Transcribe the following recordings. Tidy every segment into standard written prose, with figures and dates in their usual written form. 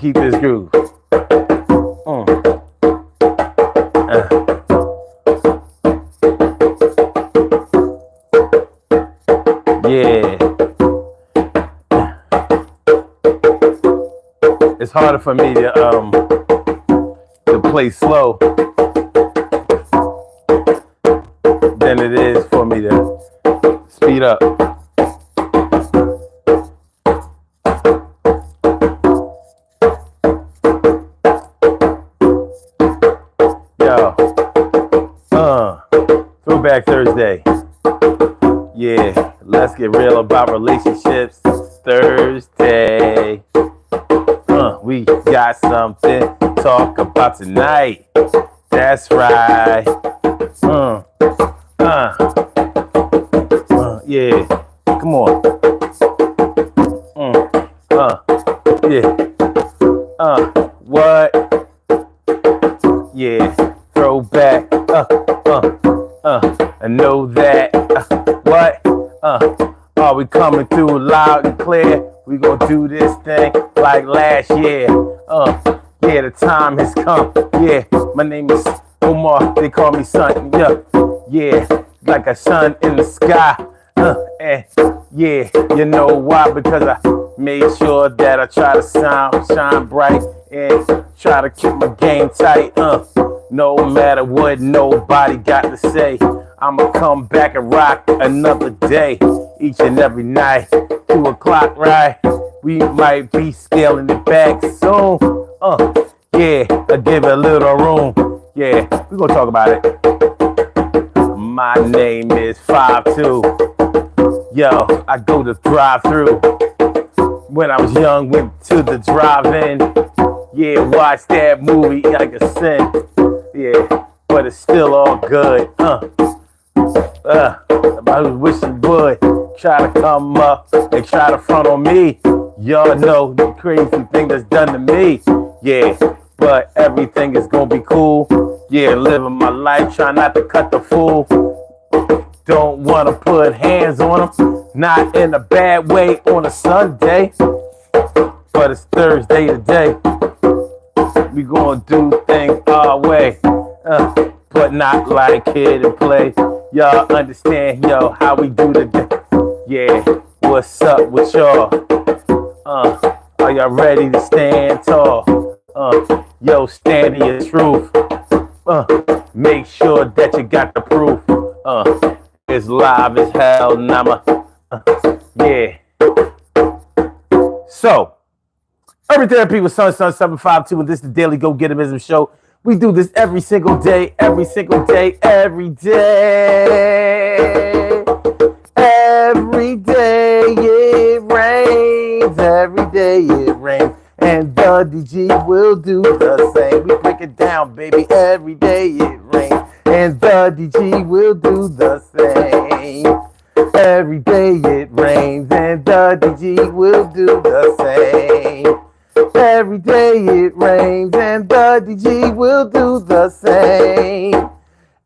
keep this groove. Yeah. It's harder for me to play slow than it is for me to speed up. Yo, Throwback Thursday. Yeah, let's get real about relationships. Thursday. We got something to talk about tonight. That's right. Yeah. Come on. Yeah. What? Yeah. Throwback. I know that. What? Are we coming through loud and clear? We gonna do this thing like last year. Yeah, the time has come. Yeah, my name is Omar. They call me Sun. Yeah, like a sun in the sky. And yeah, you know why? Because I made sure that I try to shine bright and try to keep my game tight. No matter what nobody got to say, I'ma come back and rock another day. Each and every night, 2 o'clock, right? We might be scaling it back soon. Yeah, I give it a little room. Yeah, we gonna talk about it. My name is 52. Yo, I go to drive-through. When I was young, went to the drive-in. Yeah, watch that movie like a sin. Yeah, but it's still all good. I was wishing would try to come up and try to front on me. Y'all know the crazy thing that's done to me. Yeah, but everything is gonna be cool. Yeah, living my life, try not to cut the fool. Don't wanna put hands on them, not in a bad way on a Sunday. But it's Thursday today. We gonna do things our way, but not like kid and play. Y'all understand, yo, how we do today. Yeah, what's up with y'all? Are y'all ready to stand tall? Yo, stand in your truth. Make sure that you got the proof. It's live as hell, nama. Yeah. So, Urban Therapy with Sun 752, and this is the Daily Go Getimism Show. We do this every single day, every day. Every day it rains, every day it rains. And the DG will do the same. We break it down, baby, every day it rains. And the DG will do the same. Every day it rains, and the DG will do the same. Every day it rains, and the DG will do the same.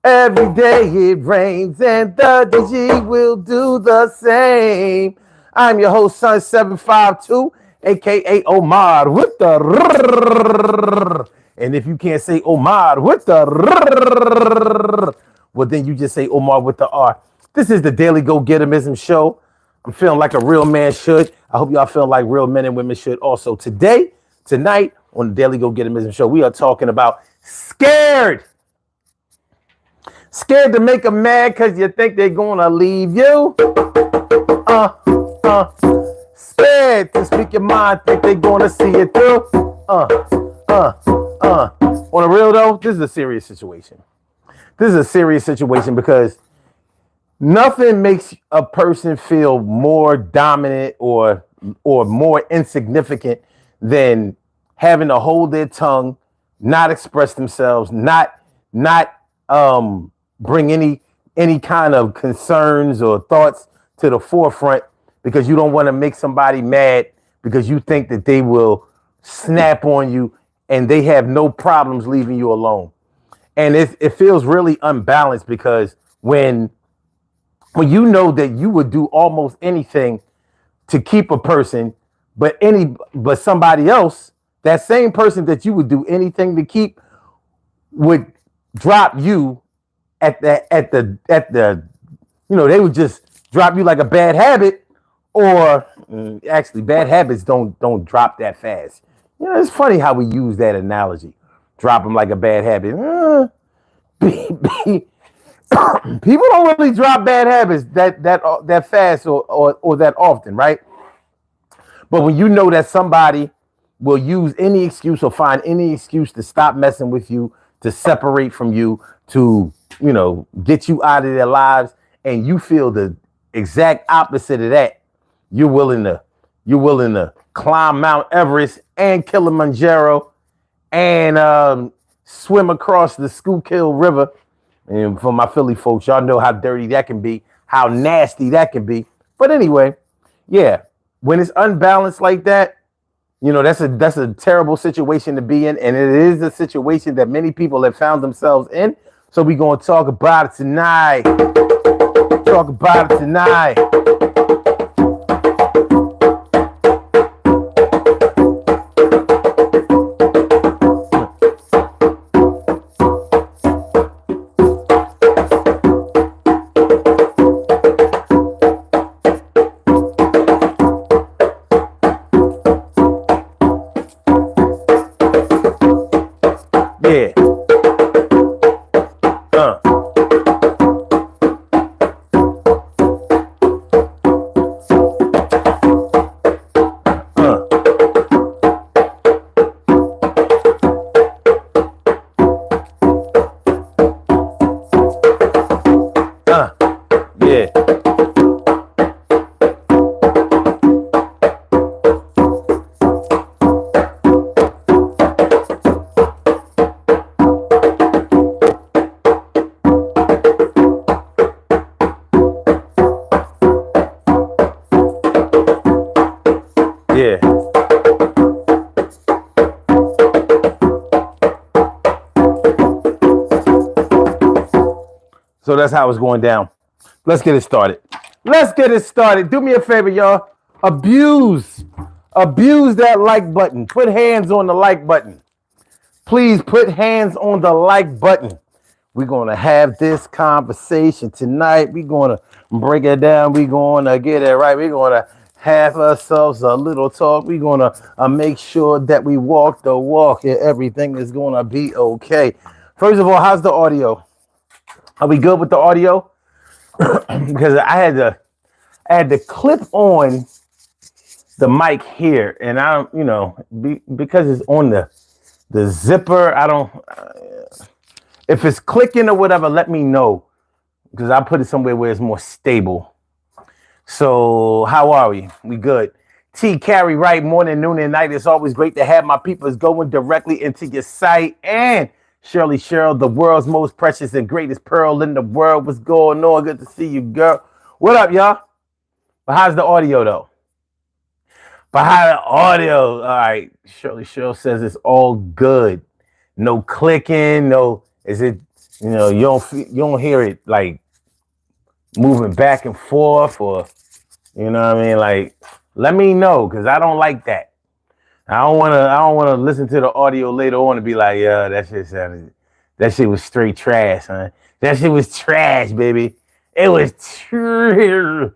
Every day it rains, and the DG will do the same. I'm your host, Sun 752, aka Omar with the rrrr. And if you can't say Omar with the rrrr, well, then you just say Omar with the R. This is the Daily Go Getimism Show. I'm feeling like a real man should. I hope y'all feel like real men and women should also. Tonight, on the Daily Go Getimism Show, we are talking about scared. Scared to make them mad because you think they're going to leave you. Scared to speak your mind, think they're going to see it through. On the real though, this is a serious situation. This is a serious situation because nothing makes a person feel more dominant or more insignificant than having to hold their tongue, not express themselves, not bring any kind of concerns or thoughts to the forefront because you don't want to make somebody mad because you think that they will snap on you and they have no problems leaving you alone. And it feels really unbalanced because when you know that you would do almost anything to keep a person, but somebody else that same person that you would do anything to keep would drop you at the they would just drop you like a bad habit, or actually bad habits don't drop that fast. It's funny how we use that analogy. Drop them like a bad habit. People don't really drop bad habits that fast or that often, right? But when you know that somebody will use any excuse or find any excuse to stop messing with you, to separate from you, to get you out of their lives, and you feel the exact opposite of that, you're willing to climb Mount Everest and Kilimanjaro and swim across the Schuylkill River. And for my Philly folks, y'all know how dirty that can be, how nasty that can be. But anyway, yeah, when it's unbalanced like that, that's a terrible situation to be in, and it is a situation that many people have found themselves in. So we're gonna talk about it tonight. Talk about it tonight. Yeah. Yeah. Yeah. So that's how it's going down. Let's get it started. Do me a favor, y'all. Abuse that like button. Put hands on the like button. Please put hands on the like button. We're going to have this conversation tonight. We're going to break it down. We're going to get it right. We're going to have ourselves a little talk. We're going to make sure that we walk the walk and everything is going to be okay. First of all, how's the audio? Are we good with the audio? Because I had to clip on the mic here, and I don't, because it's on the zipper. I don't. If it's clicking or whatever, let me know, because I put it somewhere where it's more stable. So how are we? We good? T Carry right, morning, noon, and night. It's always great to have my peoples going directly into your site. And Shirley Cheryl, the world's most precious and greatest pearl in the world. What's going on? Good to see you, girl. What up, y'all? But how's the audio, though? All right. Shirley Cheryl says it's all good. No clicking. No, is it? You don't hear it like moving back and forth, or what I mean? Like, let me know, because I don't like that. I don't wanna listen to the audio later on and be like, yeah, that shit was straight trash, huh? That shit was trash, baby. It was trash.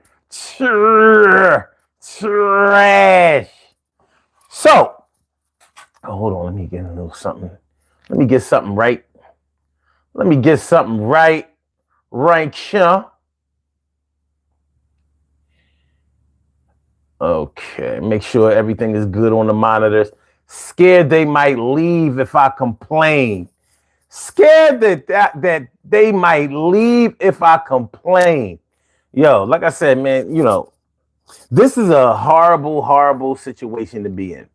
So, hold on, let me get a little something. Let me get something right. Right here. Okay, make sure everything is good on the monitors. Scared they might leave if I complain. Scared that they might leave if I complain. Yo, like I said, man, this is a horrible, horrible situation to be in.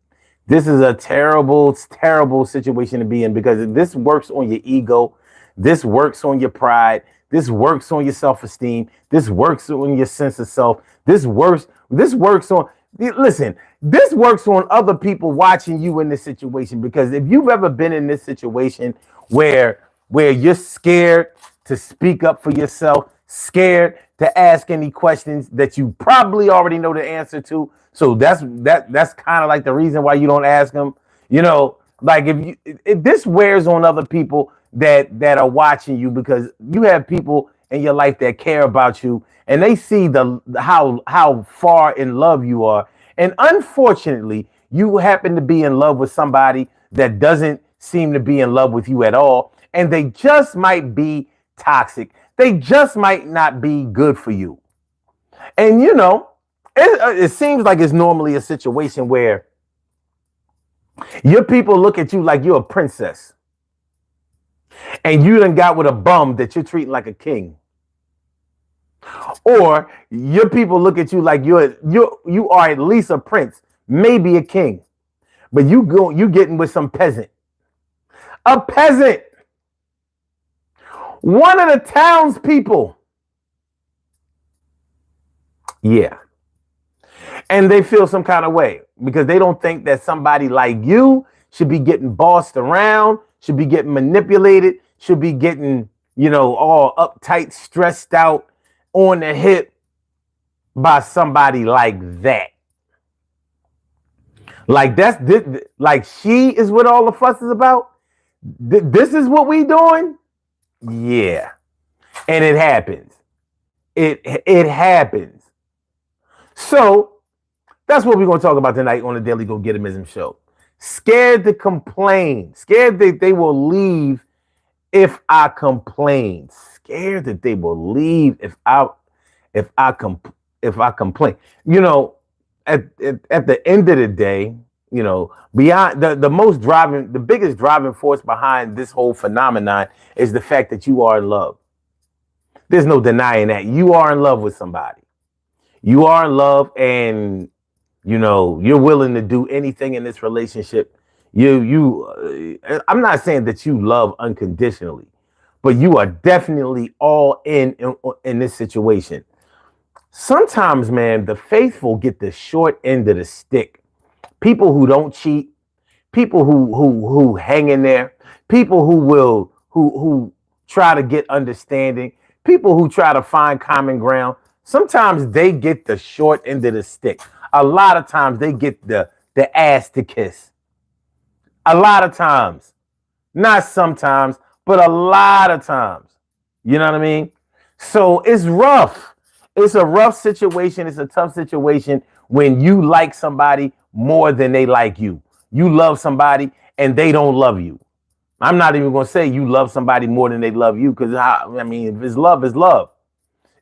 This is a terrible, terrible situation to be in, because this works on your ego. This works on your pride. This works on your self-esteem. This works on your sense of self. This works on, listen, this works on other people watching you in this situation, because if you've ever been in this situation where you're scared to speak up for yourself, scared to ask any questions that you probably already know the answer to, so that's kind of like the reason why you don't ask them. You know, like if this wears on other people that are watching you, because you have people in your life that care about you, and they see the how far in love you are. And unfortunately, you happen to be in love with somebody that doesn't seem to be in love with you at all, and they just might be toxic. They just might not be good for you. And it seems like it's normally a situation where your people look at you like you're a princess, and you done got with a bum that you're treating like a king. Or your people look at you like you are at least a prince, maybe a king, but you getting with some peasant. A peasant. One of the townspeople. Yeah. And they feel some kind of way because they don't think that somebody like you should be getting bossed around, should be getting manipulated, should be getting, all uptight, stressed out, on the hip by somebody like that. Like like she is what all the fuss is about. This is what we doing. Yeah, and it happens. It happens. So that's what we're gonna talk about tonight on the Daily Go Getimism Show. Scared to complain. Scared that they will leave if I complain. Scared that they will leave if I complain. At the end of the day, beyond the biggest driving force behind this whole phenomenon is the fact that you are in love. There's no denying that. You are in love with somebody. You are in love, and you're willing to do anything in this relationship. I'm not saying that you love unconditionally, but you are definitely all in this situation. Sometimes, man, the faithful get the short end of the stick. People who don't cheat, people who hang in there, people who try to get understanding, people who try to find common ground. Sometimes they get the short end of the stick. A lot of times they get the ass to kiss. A lot of times. Not sometimes, but a lot of times. You know what I mean? So it's rough. It's a rough situation. It's a tough situation when you like somebody more than they like you. You love somebody and they don't love you. I'm not even going to say you love somebody more than they love you, because if it's love, it's love.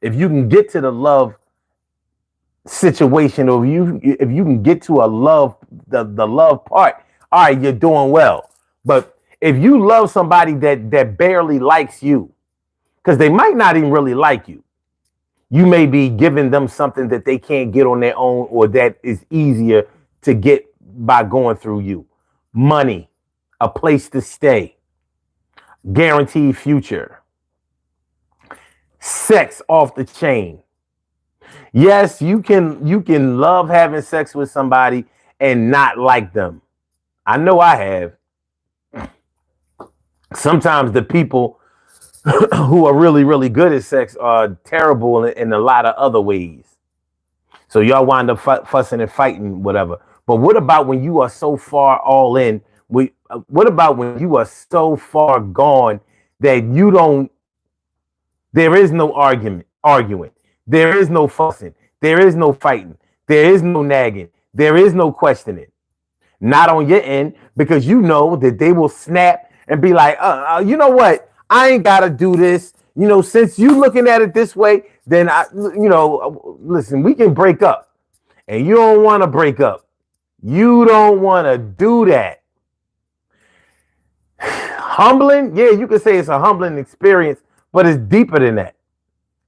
If you can get to the love situation, or if you can get to a love, the love part, all right, you're doing well. But if you love somebody that barely likes you, because they might not even really like you, you may be giving them something that they can't get on their own, or that is easier to get by going through you. Money, a place to stay, guaranteed future, sex off the chain. Yes, you can love having sex with somebody and not like them. I know I have. Sometimes the people who are really, really good at sex are terrible in a lot of other ways. So y'all wind up fussing and fighting, whatever. But what about when you are so far all in? What about when you are so far gone that there is no arguing. There is no fussing. There is no fighting. There is no nagging. There is no questioning. Not on your end, because you know that they will snap and be like, you know what? I ain't got to do this. Since you looking at it this way, then listen, we can break up. And you don't want to break up. You don't want to do that. Humbling? Yeah, you could say it's a humbling experience, but it's deeper than that.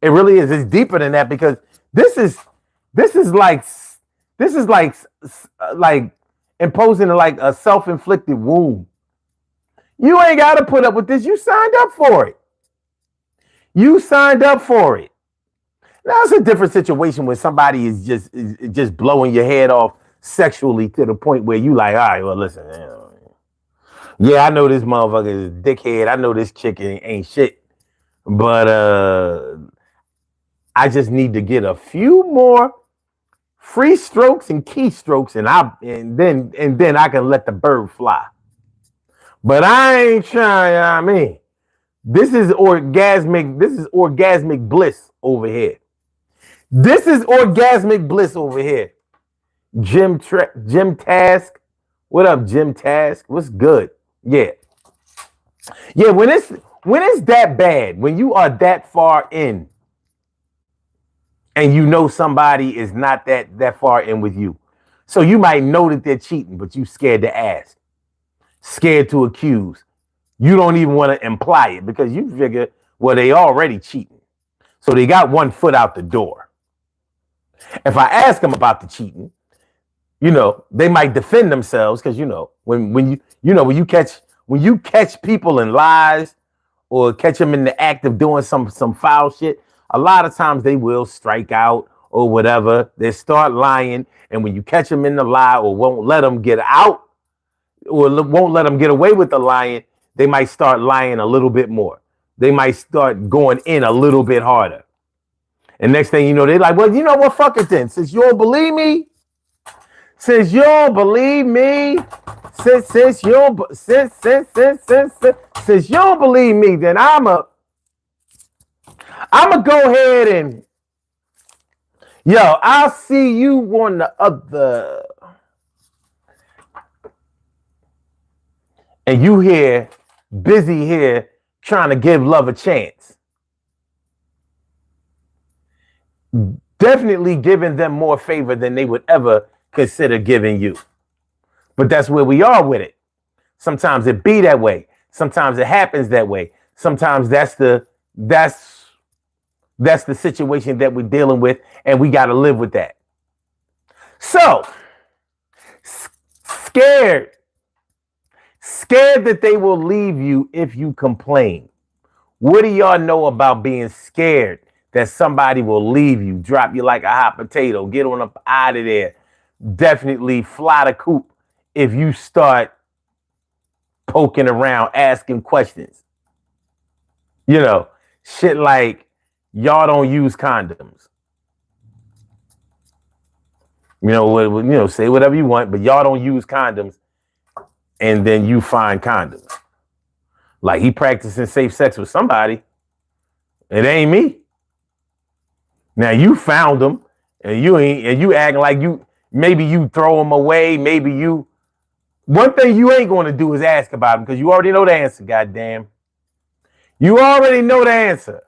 It really is. It's deeper than that, because this is like imposing like a self-inflicted wound. You ain't got to put up with this. You signed up for it. You signed up for it. Now it's a different situation when somebody is just blowing your head off sexually to the point where you like, all right, well, listen, yeah, I know this motherfucker is a dickhead. I know this chick ain't shit, but I just need to get a few more Free strokes and keystrokes, and then I can let the bird fly. But I ain't trying, I mean, this is orgasmic bliss over here. This is orgasmic bliss over here. Jim Task. What up, Jim Task? What's good? Yeah. Yeah, when it's that bad, when you are that far in and you know somebody is not that far in with you. So you might know that they're cheating, but you scared to ask, scared to accuse. You don't even want to imply it because you figure, well, they already cheating. So they got one foot out the door. If I ask them about the cheating, you know, they might defend themselves because, you know, when you catch people in lies or catch them in the act of doing some foul shit, a lot of times they will strike out or whatever. They start lying, and when you catch them in the lie or won't let them get out or won't let them get away with the lying, they might start lying a little bit more. They might start going in a little bit harder. And next thing you know, they're like, well, you know what? Fuck it then. Since you don't believe me, since you don't believe me, since you don't believe me, then I'ma go ahead and I'll see you on the other. And you here, busy here, trying to give love a chance. Definitely giving them more favor than they would ever consider giving you. But that's where we are with it. Sometimes it be that way. Sometimes it happens that way. Sometimes that's the situation that we're dealing with, and we got to live with that. So, scared that they will leave you if you complain. What do y'all know about being scared that somebody will leave you, drop you like a hot potato, get on up out of there, definitely fly the coop if you start poking around, asking questions? You know, shit like, y'all don't use condoms. Say whatever you want, but y'all don't use condoms, and then you find condoms. Like, he practicing safe sex with somebody. It ain't me. Now you found them, and you acting like maybe you throw them away. One thing you ain't going to do is ask about them because you already know the answer. Goddamn, you already know the answer.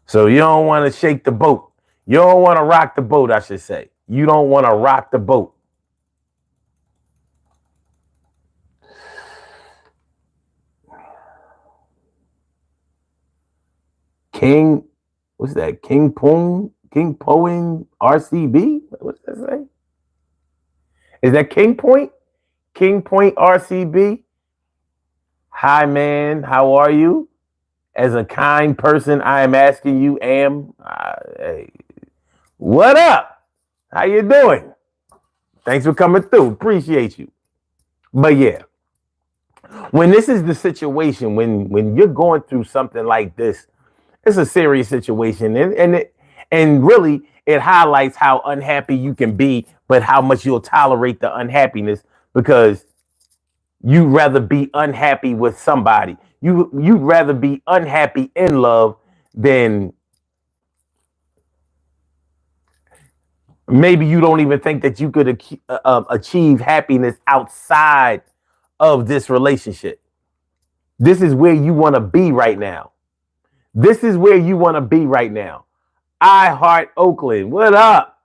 So you don't want to shake the boat. You don't want to rock the boat, I should say. You don't want to rock the boat. King, what's that? King Poing RCB? What's that say? Is that King Point? King Point RCB? Hi, man. How are you? As a kind person, I am asking you, hey, what up? How you doing? Thanks for coming through. Appreciate you. But yeah, when this is the situation, when you're going through something like this, it's a serious situation, and really it highlights how unhappy you can be, but how much you'll tolerate the unhappiness because you'd rather be unhappy with somebody. You'd rather be unhappy in love than maybe you don't even think that you could achieve happiness outside of this relationship. This is where you want to be right now. This is where you want to be right now. I Heart Oakland. What up?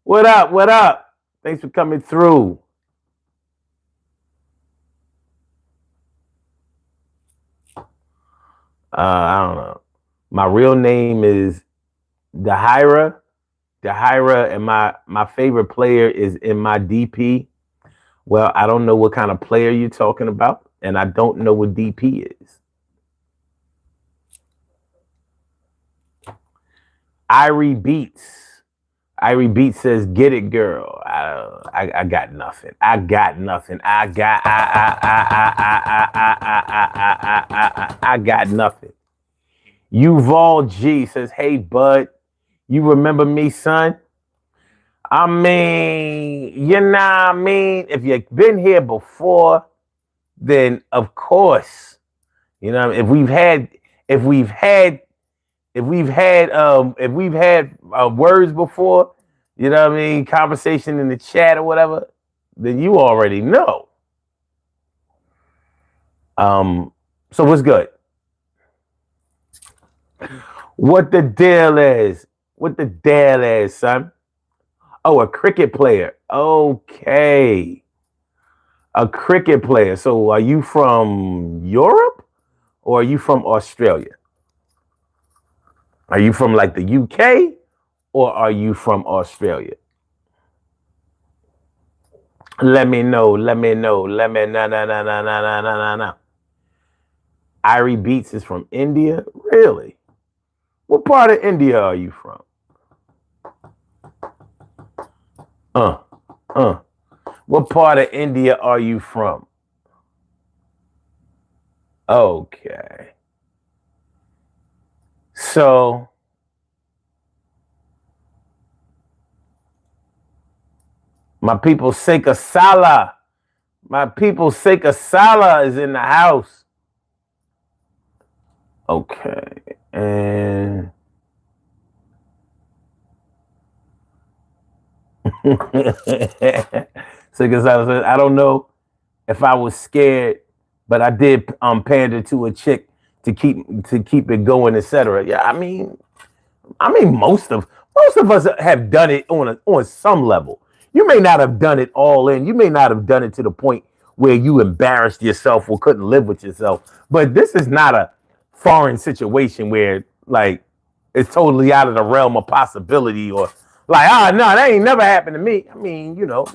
What up? What up? Thanks for coming through. I don't know. My real name is Dahira, and my favorite player is in my DP. Well, I don't know what kind of player you're talking about, and I don't know what DP is. Irie Beats says, "Get it, girl." I got nothing. I got nothing. I got nothing. Uval G says, "Hey, bud, You remember me, son? I mean, you know what I mean? If you've been here before, then of course, you know, if we've had, if we've had words before, you know what I mean, conversation in the chat or whatever, then you already know. So what's good? What the deal is? What the deal is, son? Oh, a cricket player. Okay. A cricket player. So are you from Europe or are you from Australia? Are you from like the UK or are you from Australia? Let me know. Let me know. Let me know. No, no, no, no, no, no, no, no. Irie Beats is from India? Really? What part of India are you from? Uh, uh. What part of India are you from? Okay. So my people Seka Sala. My people Seka Sala is in the house. Okay. And Seka Sala says, I don't know if I was scared, but I did pander to a chick to keep it going, etc. Yeah, I mean most of us have done it on some level. You may not have done it all in. You may not have done it to the point where you embarrassed yourself or couldn't live with yourself. But this is not a foreign situation where like it's totally out of the realm of possibility or like, no, that ain't never happened to me. I mean, you know,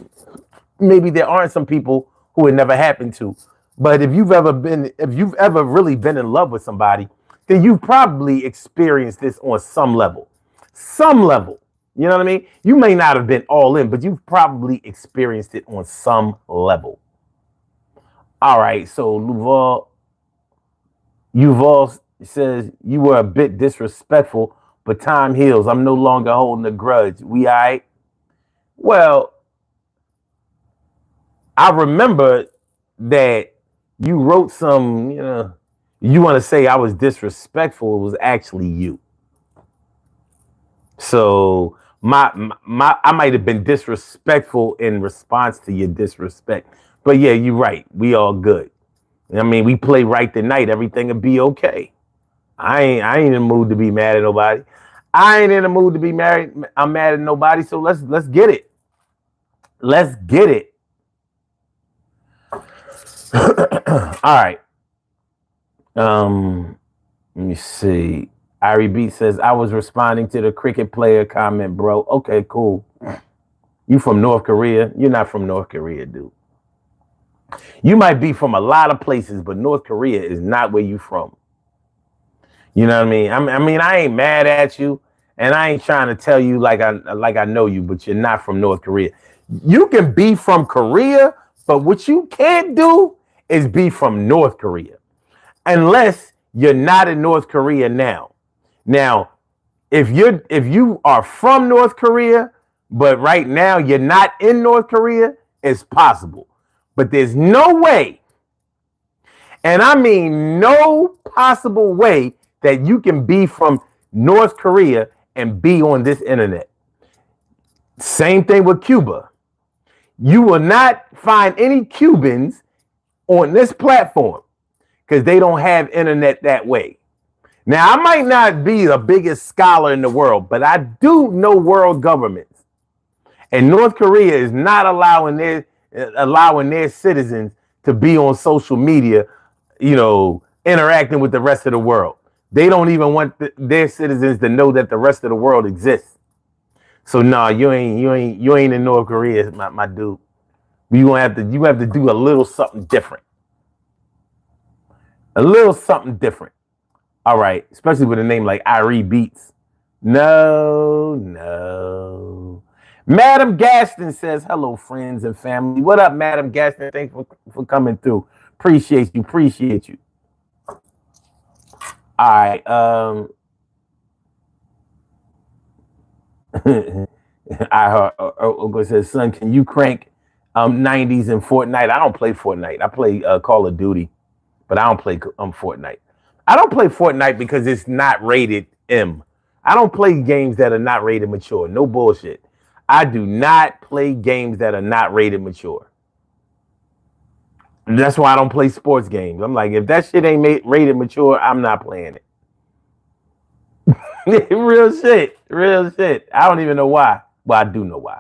maybe there aren't some people who it never happened to. But if you've ever really been in love with somebody, then you've probably experienced this on some level. Some level. You know what I mean? You may not have been all in, but you've probably experienced it on some level. All right, so Yuval says you were a bit disrespectful, but time heals. I'm no longer holding a grudge. We all right? Well, I remember that you wrote some, you know, you want to say I was disrespectful. It was actually you. So my I might have been disrespectful in response to your disrespect. But yeah, you're right. We all good. I mean, we play right tonight. Everything will be okay. I ain't in the mood to be mad at nobody. I ain't in the mood to be married. I'm mad at nobody. So let's get it. Let's get it. All right. Let me see. Irie B says I was responding to the cricket player comment, bro. Okay, cool. You from North Korea? You're not from North Korea, dude. You might be from a lot of places, but North Korea is not where you from. You know what I mean? I mean, I ain't mad at you, and I ain't trying to tell you like I know you, but you're not from North Korea. You can be from Korea, but what you can't do is be from North Korea, unless you're not in North Korea now. Now, if you are from North Korea, but right now you're not in North Korea, it's possible. But there's no way, and I mean no possible way that you can be from North Korea and be on this internet. Same thing with Cuba. You will not find any Cubans on this platform because they don't have internet that way. Now, I might not be the biggest scholar in the world, but I do know world governments. And North Korea is not allowing their citizens to be on social media, you know, interacting with the rest of the world. They don't even want their citizens to know that the rest of the world exists. So no, you ain't in North Korea, my dude. You have to do a little something different. A little something different. All right, especially with a name like Irie Beats. No. Madam Gaston says, hello, friends and family. What up, Madam Gaston? Thanks for coming through. Appreciate you. All right. Says, son, can you crank 90s in Fortnite? I don't play Fortnite. I play Call of Duty, but I don't play Fortnite. I don't play Fortnite because it's not rated M. I don't play games that are not rated mature. No bullshit. I do not play games that are not rated mature. That's why I don't play sports games. I'm like, if that shit ain't rated mature, I'm not playing it. Real shit. Real shit. I don't even know why. Well, I do know why.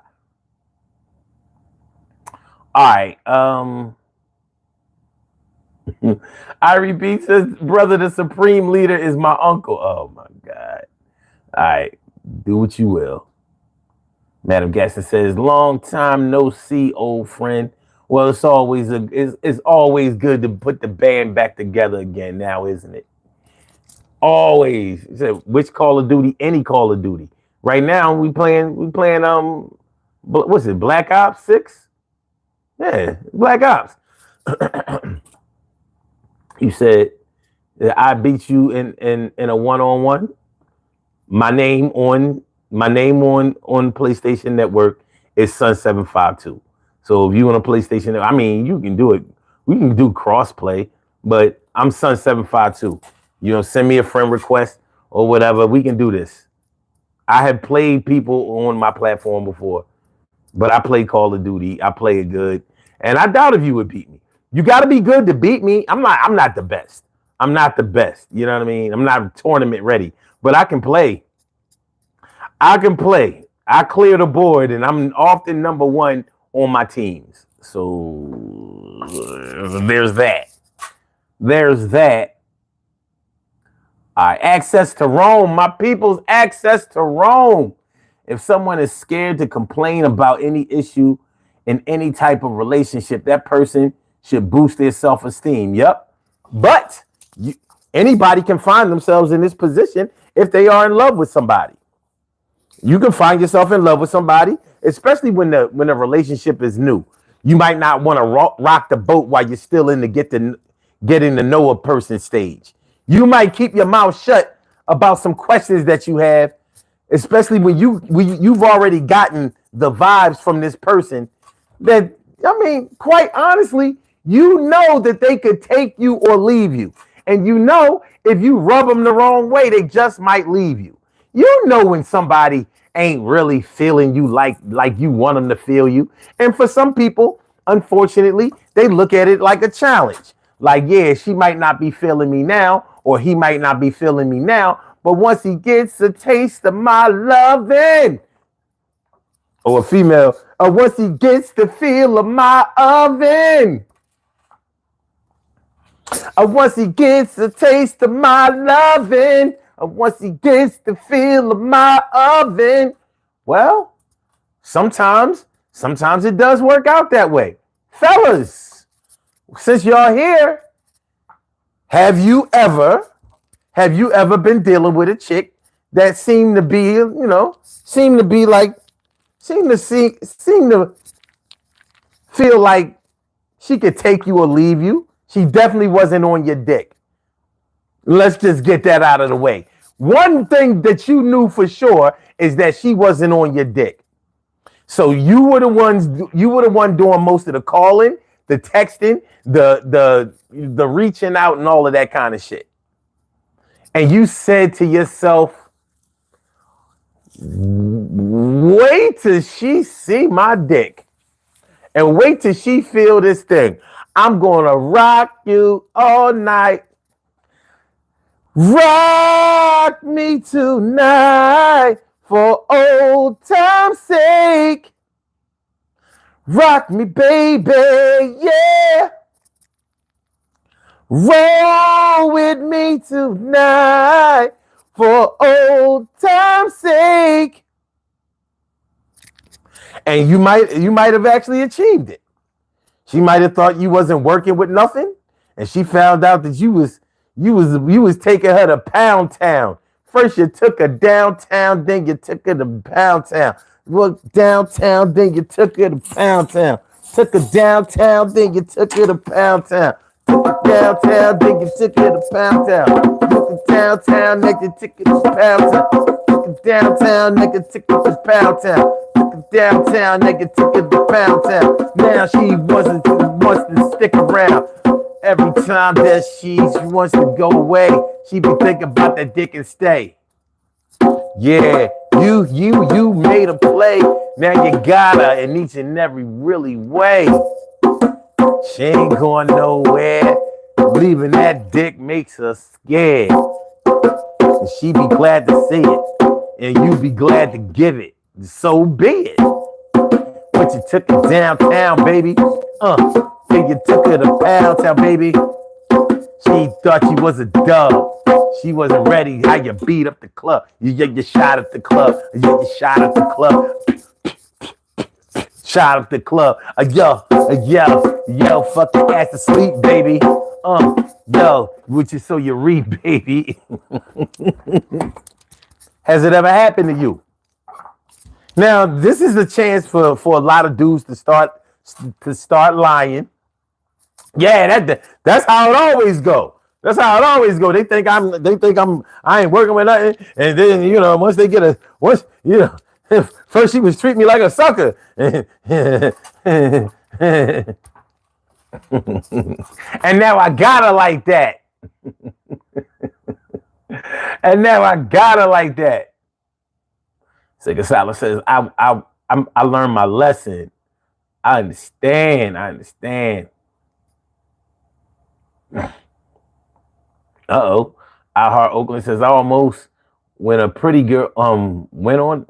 All right. I repeat, says, brother, the supreme leader is my uncle. Oh my God. All right. Do what you will. Madam Gaston says, long time no see, old friend. Well, it's always good to put the band back together again now, isn't it? Always. He said, which Call of Duty? Any Call of Duty. Right now we playing what's it, Black Ops 6? Yeah, Black Ops. You said that I beat you in a one-on-one. My name on PlayStation Network is Sun752. So if you want a PlayStation, I mean, you can do it. We can do cross-play, but I'm Sun752. Send me a friend request or whatever. We can do this. I have played people on my platform before, but I play Call of Duty. I play it good. And I doubt if you would beat me. You got to be good to beat me. I'm not the best. I'm not the best. You know what I mean? I'm not tournament ready, but I can play. I clear the board, and I'm often number one on my teams. So there's that. All right, access to Rome. My people's access to Rome. If someone is scared to complain about any issue in any type of relationship, that person should boost their self-esteem. Yep. But anybody can find themselves in this position if they are in love with somebody. You can find yourself in love with somebody, especially when the relationship is new. You might not want to rock the boat while you're still in the getting to know a person stage. You might keep your mouth shut about some questions that you have, especially when you've already gotten the vibes from this person that, I mean, quite honestly, you know that they could take you or leave you. And you know, if you rub them the wrong way, they just might leave you. You know when somebody ain't really feeling you like you want them to feel you. And for some people, unfortunately, they look at it like a challenge. Like, yeah, she might not be feeling me now, or he might not be feeling me now, but once he gets a taste of my loving, or a female, or once he gets the feel of my oven, or once he gets a taste of my loving, or once he gets the feel of my oven, well, sometimes it does work out that way. Fellas, since y'all here, have you ever been dealing with a chick that seemed to feel like she could take you or leave you? She definitely wasn't on your dick. Let's just get that out of the way. One thing that you knew for sure is that she wasn't on your dick. So you were the one doing most of the calling, the texting, the reaching out and all of that kind of shit. And you said to yourself, wait till she see my dick and wait till she feel this thing. I'm going to rock you all night. Rock me tonight for old time's sake. Rock me, baby, yeah. Roll with me tonight for old time's sake. And you might have actually achieved it. She might have thought you wasn't working with nothing, and she found out that you was taking her to Pound Town. First you took her downtown, then you took her to Pound Town. Look, downtown, then you took her to Pound Town. Took her downtown, then you took her to Pound Town. Took her downtown, then you took her to Pound Town. Took her downtown, then you took her to Pound Town. Took her her downtown, nigga, took her to Pound Town. Took her downtown, nigga, took her to Pound Town. Now she wants to stick around. Every time that she wants to go away, she be thinking about that dick and stay. Yeah, you made a play. Now you got her in each and every really way. She ain't going nowhere. Leaving that dick makes her scared. And she be glad to see it. And you be glad to give it. So be it. But you took it downtown, baby. And you took her to Pound Town, baby. She thought she was a dub. She wasn't ready. How you beat up the club. You shot at the club. You shot at the club. Shot up the club. Yo, fuck the ass to sleep, baby. Yo, which is so you read, baby. Has it ever happened to you? Now, this is a chance for a lot of dudes to start lying. Yeah, that's how it always go. That's how it always go. They think I ain't working with nothing, and then once they get first she was treating me like a sucker, and now I got her like that, Sika Salah says, I learned my lesson. I understand. Uh-oh. I Heart Oakland says, I almost when a pretty girl went on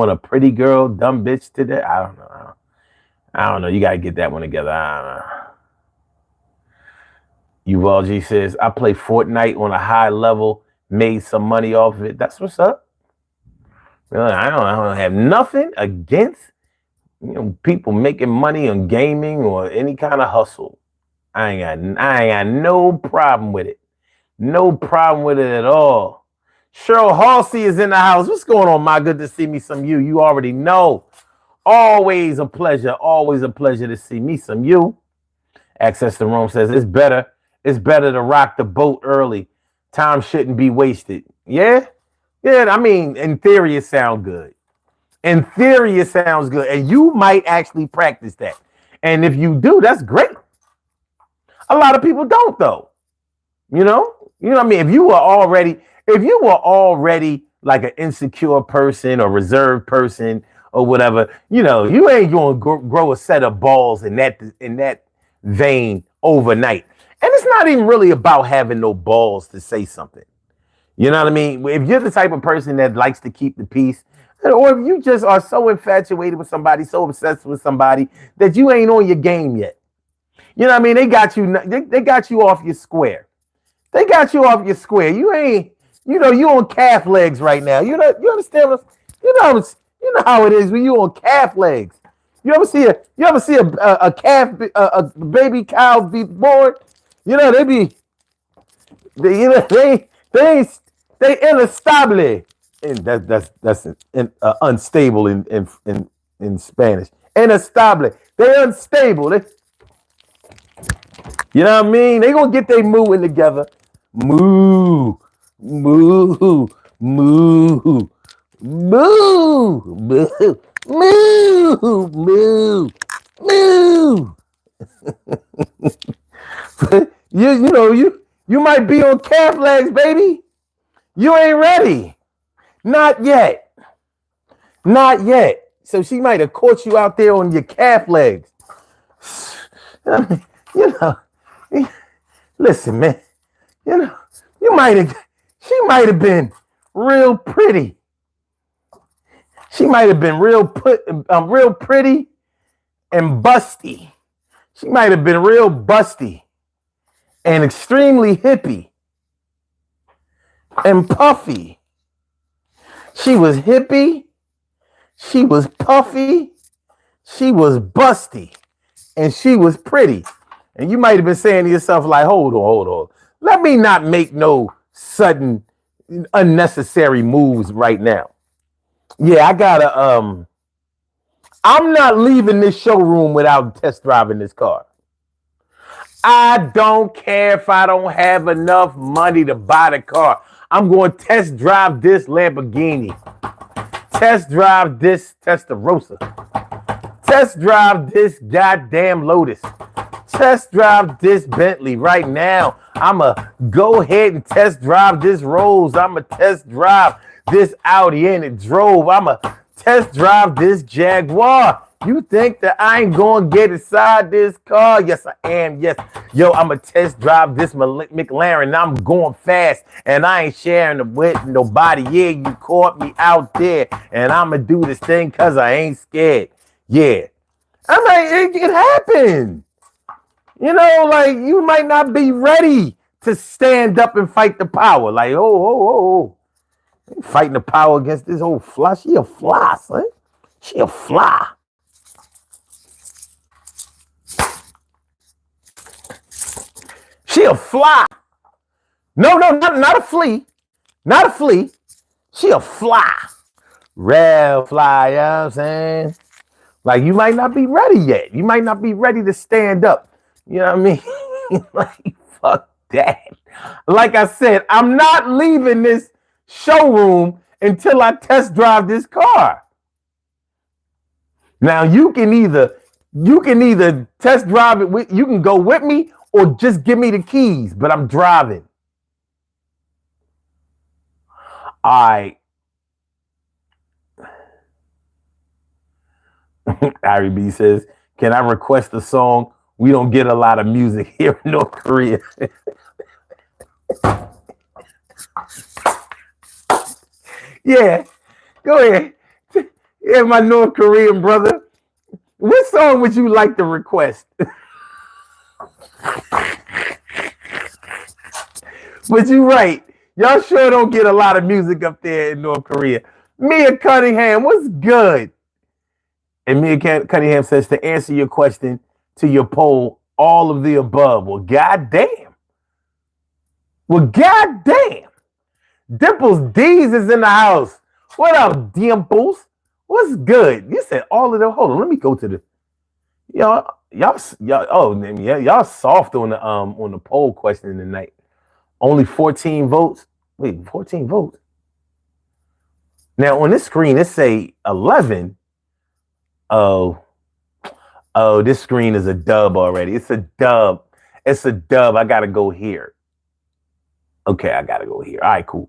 a pretty girl dumb bitch today. I don't know. You gotta get that one together. I don't know. Uval G says, I play Fortnite on a high level, made some money off of it. That's what's up. I don't have nothing against people making money on gaming or any kind of hustle. I ain't got no problem with it. No problem with it at all. Cheryl Halsey is in the house. What's going on, my? Good to see me some you. You already know. Always a pleasure. Always a pleasure to see me some you. Access to Rome says it's better to rock the boat early. Time shouldn't be wasted. Yeah? Yeah, I mean, in theory, it sounds good. In theory, it sounds good. And you might actually practice that. And if you do, that's great. A lot of people don't, though. You know what I mean? If you were already like an insecure person or reserved person or whatever, you ain't going to grow a set of balls in that vein overnight. And it's not even really about having no balls to say something. You know what I mean? If you're the type of person that likes to keep the peace, or if you just are so infatuated with somebody, so obsessed with somebody that you ain't on your game yet. You know what I mean? They got you off your square. They got you off your square. You ain't, you on calf legs right now. You understand what? You know how it is when you on calf legs. You ever see a calf, a baby cow be born? They inestable. And that's unstable in Spanish. Inestable. They unstable. You know what I mean? They gonna get their mooing together. Moo, moo, moo, moo, moo, moo, moo, moo. You might be on calf legs, baby. You ain't ready. Not yet. Not yet. So she might have caught you out there on your calf legs. Listen, man. She might have been real pretty. She might have been real pretty and busty. She might have been real busty and extremely hippie and puffy. She was hippie, she was puffy, she was busty, and she was pretty. And you might have been saying to yourself, like, hold on. Let me not make no sudden unnecessary moves right now. Yeah, I'm not leaving this showroom without test driving this car. I don't care if I don't have enough money to buy the car. I'm going to test drive this Lamborghini. Test drive this Testarossa. Test drive this goddamn Lotus. Test drive this Bentley right now. I'ma go ahead and test drive this Rolls. I'ma test drive this Audi and it drove. I'ma test drive this Jaguar. You think that I ain't gonna get inside this car? Yes, I am. Yes. Yo, I'ma test drive this McLaren. I'm going fast and I ain't sharing it with nobody. Yeah, you caught me out there and I'ma do this thing because I ain't scared. Yeah. I'm like, it happened. You know, like you might not be ready to stand up and fight the power. Like, oh. Fighting the power against this old fly. She a fly, son. She a fly. She a fly. No, not a flea. Not a flea. She a fly. Real fly, you know what I'm saying? Like, you might not be ready yet. You might not be ready to stand up. You know what I mean? Like, fuck that. Like I said, I'm not leaving this showroom until I test drive this car. Now, you can either test drive it with, you can go with me or just give me the keys, but I'm driving. All right. Ari B says, can I request a song? We don't get a lot of music here in North Korea. Yeah, go ahead. Yeah, my North Korean brother. What song would you like to request? But you're right. Y'all sure don't get a lot of music up there in North Korea. Mia Cunningham, what's good? And Mia Cunningham says, to answer your question to your poll, all of the above. Well, goddamn. Dimples D's is in the house. What up, Dimples? What's good? You said all of them. Hold on, let me go to the y'all soft on the poll question tonight. Only 14 votes. Wait, 14 votes. Now on this screen it say 11. Oh, this screen is a dub already. It's a dub. I gotta go here. Okay, I gotta go here. All right, cool.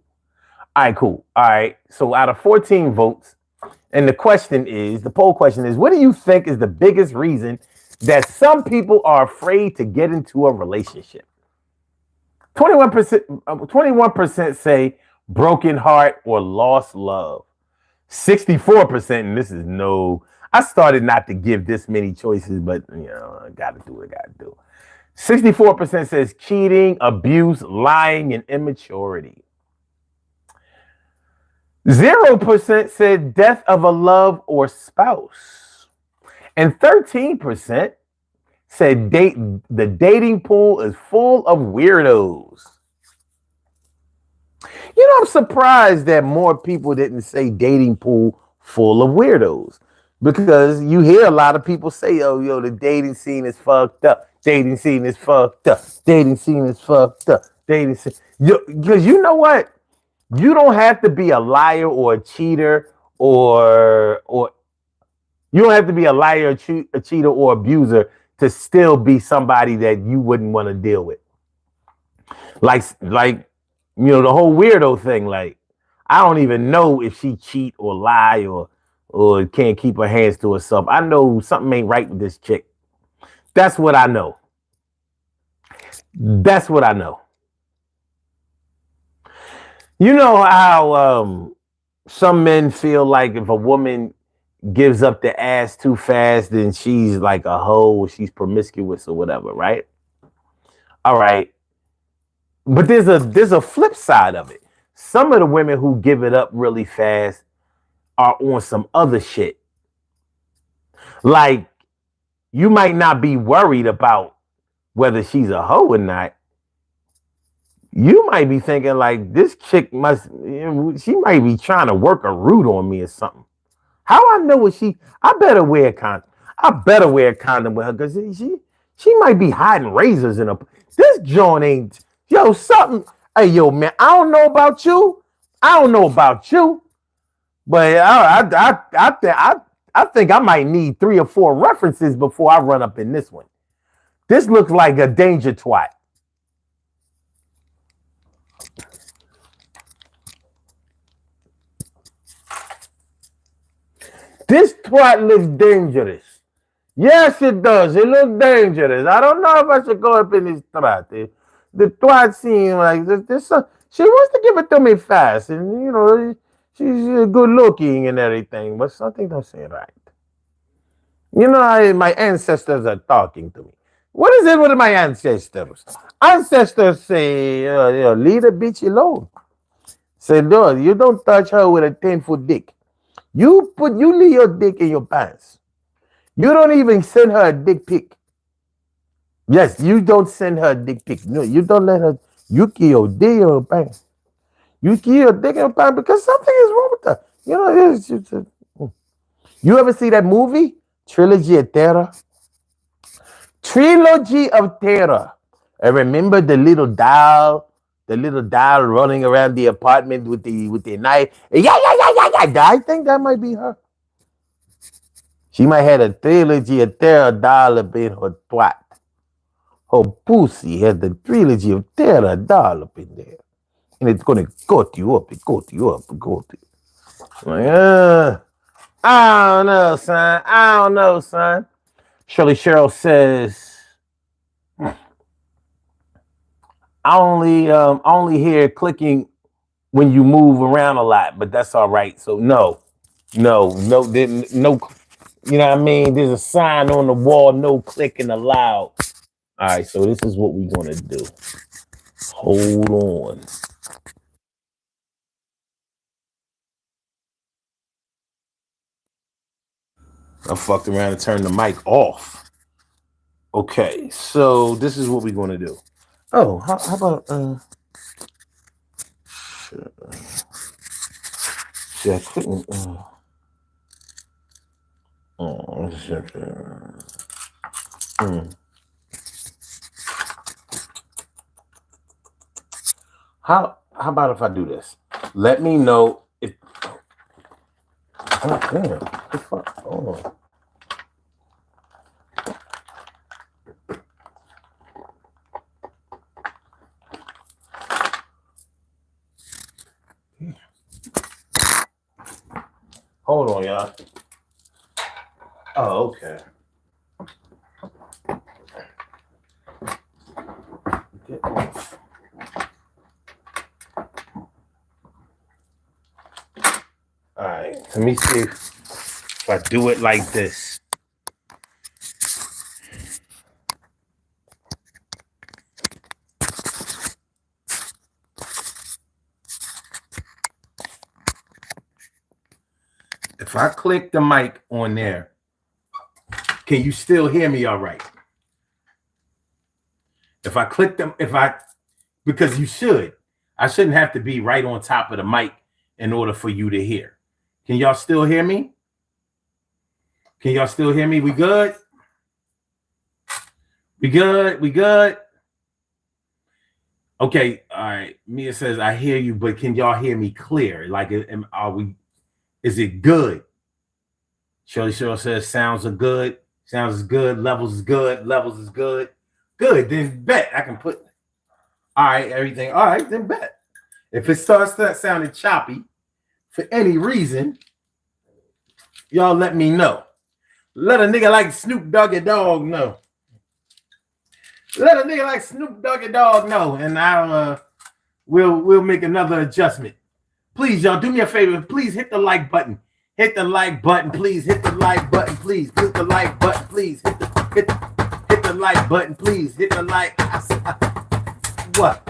All right. So out of 14 votes, and the poll question is, what do you think is the biggest reason that some people are afraid to get into a relationship? 21% say broken heart or lost love. 64%, and this is no, I started not to give this many choices, but I gotta do what I gotta do. 64% says cheating, abuse, lying, and immaturity. 0% said death of a love or spouse. And 13% said the dating pool is full of weirdos. I'm surprised that more people didn't say dating pool full of weirdos, because you hear a lot of people say, the dating scene is fucked up. Dating scene is fucked up. Because you know what? You don't have to be a liar or a cheater or you don't have to be a liar, a cheater, or abuser to still be somebody that you wouldn't want to deal with. Like the whole weirdo thing. Like, I don't even know if she cheat or lie or can't keep her hands to herself. I know something ain't right with this chick. That's what I know. You know how some men feel like if a woman gives up the ass too fast, then she's like a hoe, she's promiscuous or whatever, right? All right. But there's a flip side of it. Some of the women who give it up really fast are on some other shit. Like, you might not be worried about whether she's a hoe or not. You might be thinking like, this chick she might be trying to work a root on me or something. How I know what I better wear a condom. With her, because she might be hiding razors in her. This joint ain't, something. Hey, yo, man, I don't know about you. I don't know about you, but I think I might need 3 or 4 references before I run up in this one. This looks like a danger twat. This twat looks dangerous. Yes, it does. It looks dangerous. I don't know if I should go up in this twat. The twat seems like this. She wants to give it to me fast, and you know she's good looking and everything, but something don't seem right. You know, my ancestors are talking to me. What is it with my ancestors? Ancestors say, leave the bitch alone. Say, no, you don't touch her with a 10-foot dick. You leave your dick in your pants. You don't even send her a dick pic. Yes, you don't send her a dick pic. No, you don't let her. You keep your dick in your pants. You keep your dick in your pants because something is wrong with her. You know, you ever see that movie, Trilogy of Terror? Trilogy of Terror. And remember the little doll running around the apartment with the knife. Yeah. I think that might be her. She might have a Trilogy of Terror doll up in her twat. Her pussy has the Trilogy of Terror doll up in there. And it's gonna cut you up. Like, I don't know, son. Shirley Cheryl says, I only hear clicking when you move around a lot, but that's all right. So no. You know what I mean? There's a sign on the wall, no clicking allowed. All right, so this is what we're gonna do. Hold on. I fucked around and turned the mic off. Okay, so this is what we're gonna do. Oh, how about I couldn't. How about if I do this? Let me know if. Oh damn! What the fuck? Oh. Hold on, y'all. Oh, okay. All right, let me see if I do it like this. If I click the mic on there, can you still hear me all right? If I click them, because you should. I shouldn't have to be right on top of the mic in order for you to hear. Can y'all still hear me? Can y'all still hear me? We good? We good? Okay, all right. Mia says, I hear you, but can y'all hear me clear? Like, is it good? Shirley Cheryl says, sounds are good. Sounds is good. Levels is good. Levels is good. Good, then bet. I can put, all right, everything. All right, then bet. If it starts sounding choppy for any reason, y'all let me know. Let a nigga like Snoop Doggy Dogg know. Let a nigga like Snoop Doggy Dogg know, and we'll make another adjustment. Please, y'all, do me a favor. Please hit the like button. Hit the like button, please. Hit the like button, please. Hit the like button, please. Hit the like button, please. Hit the like. What?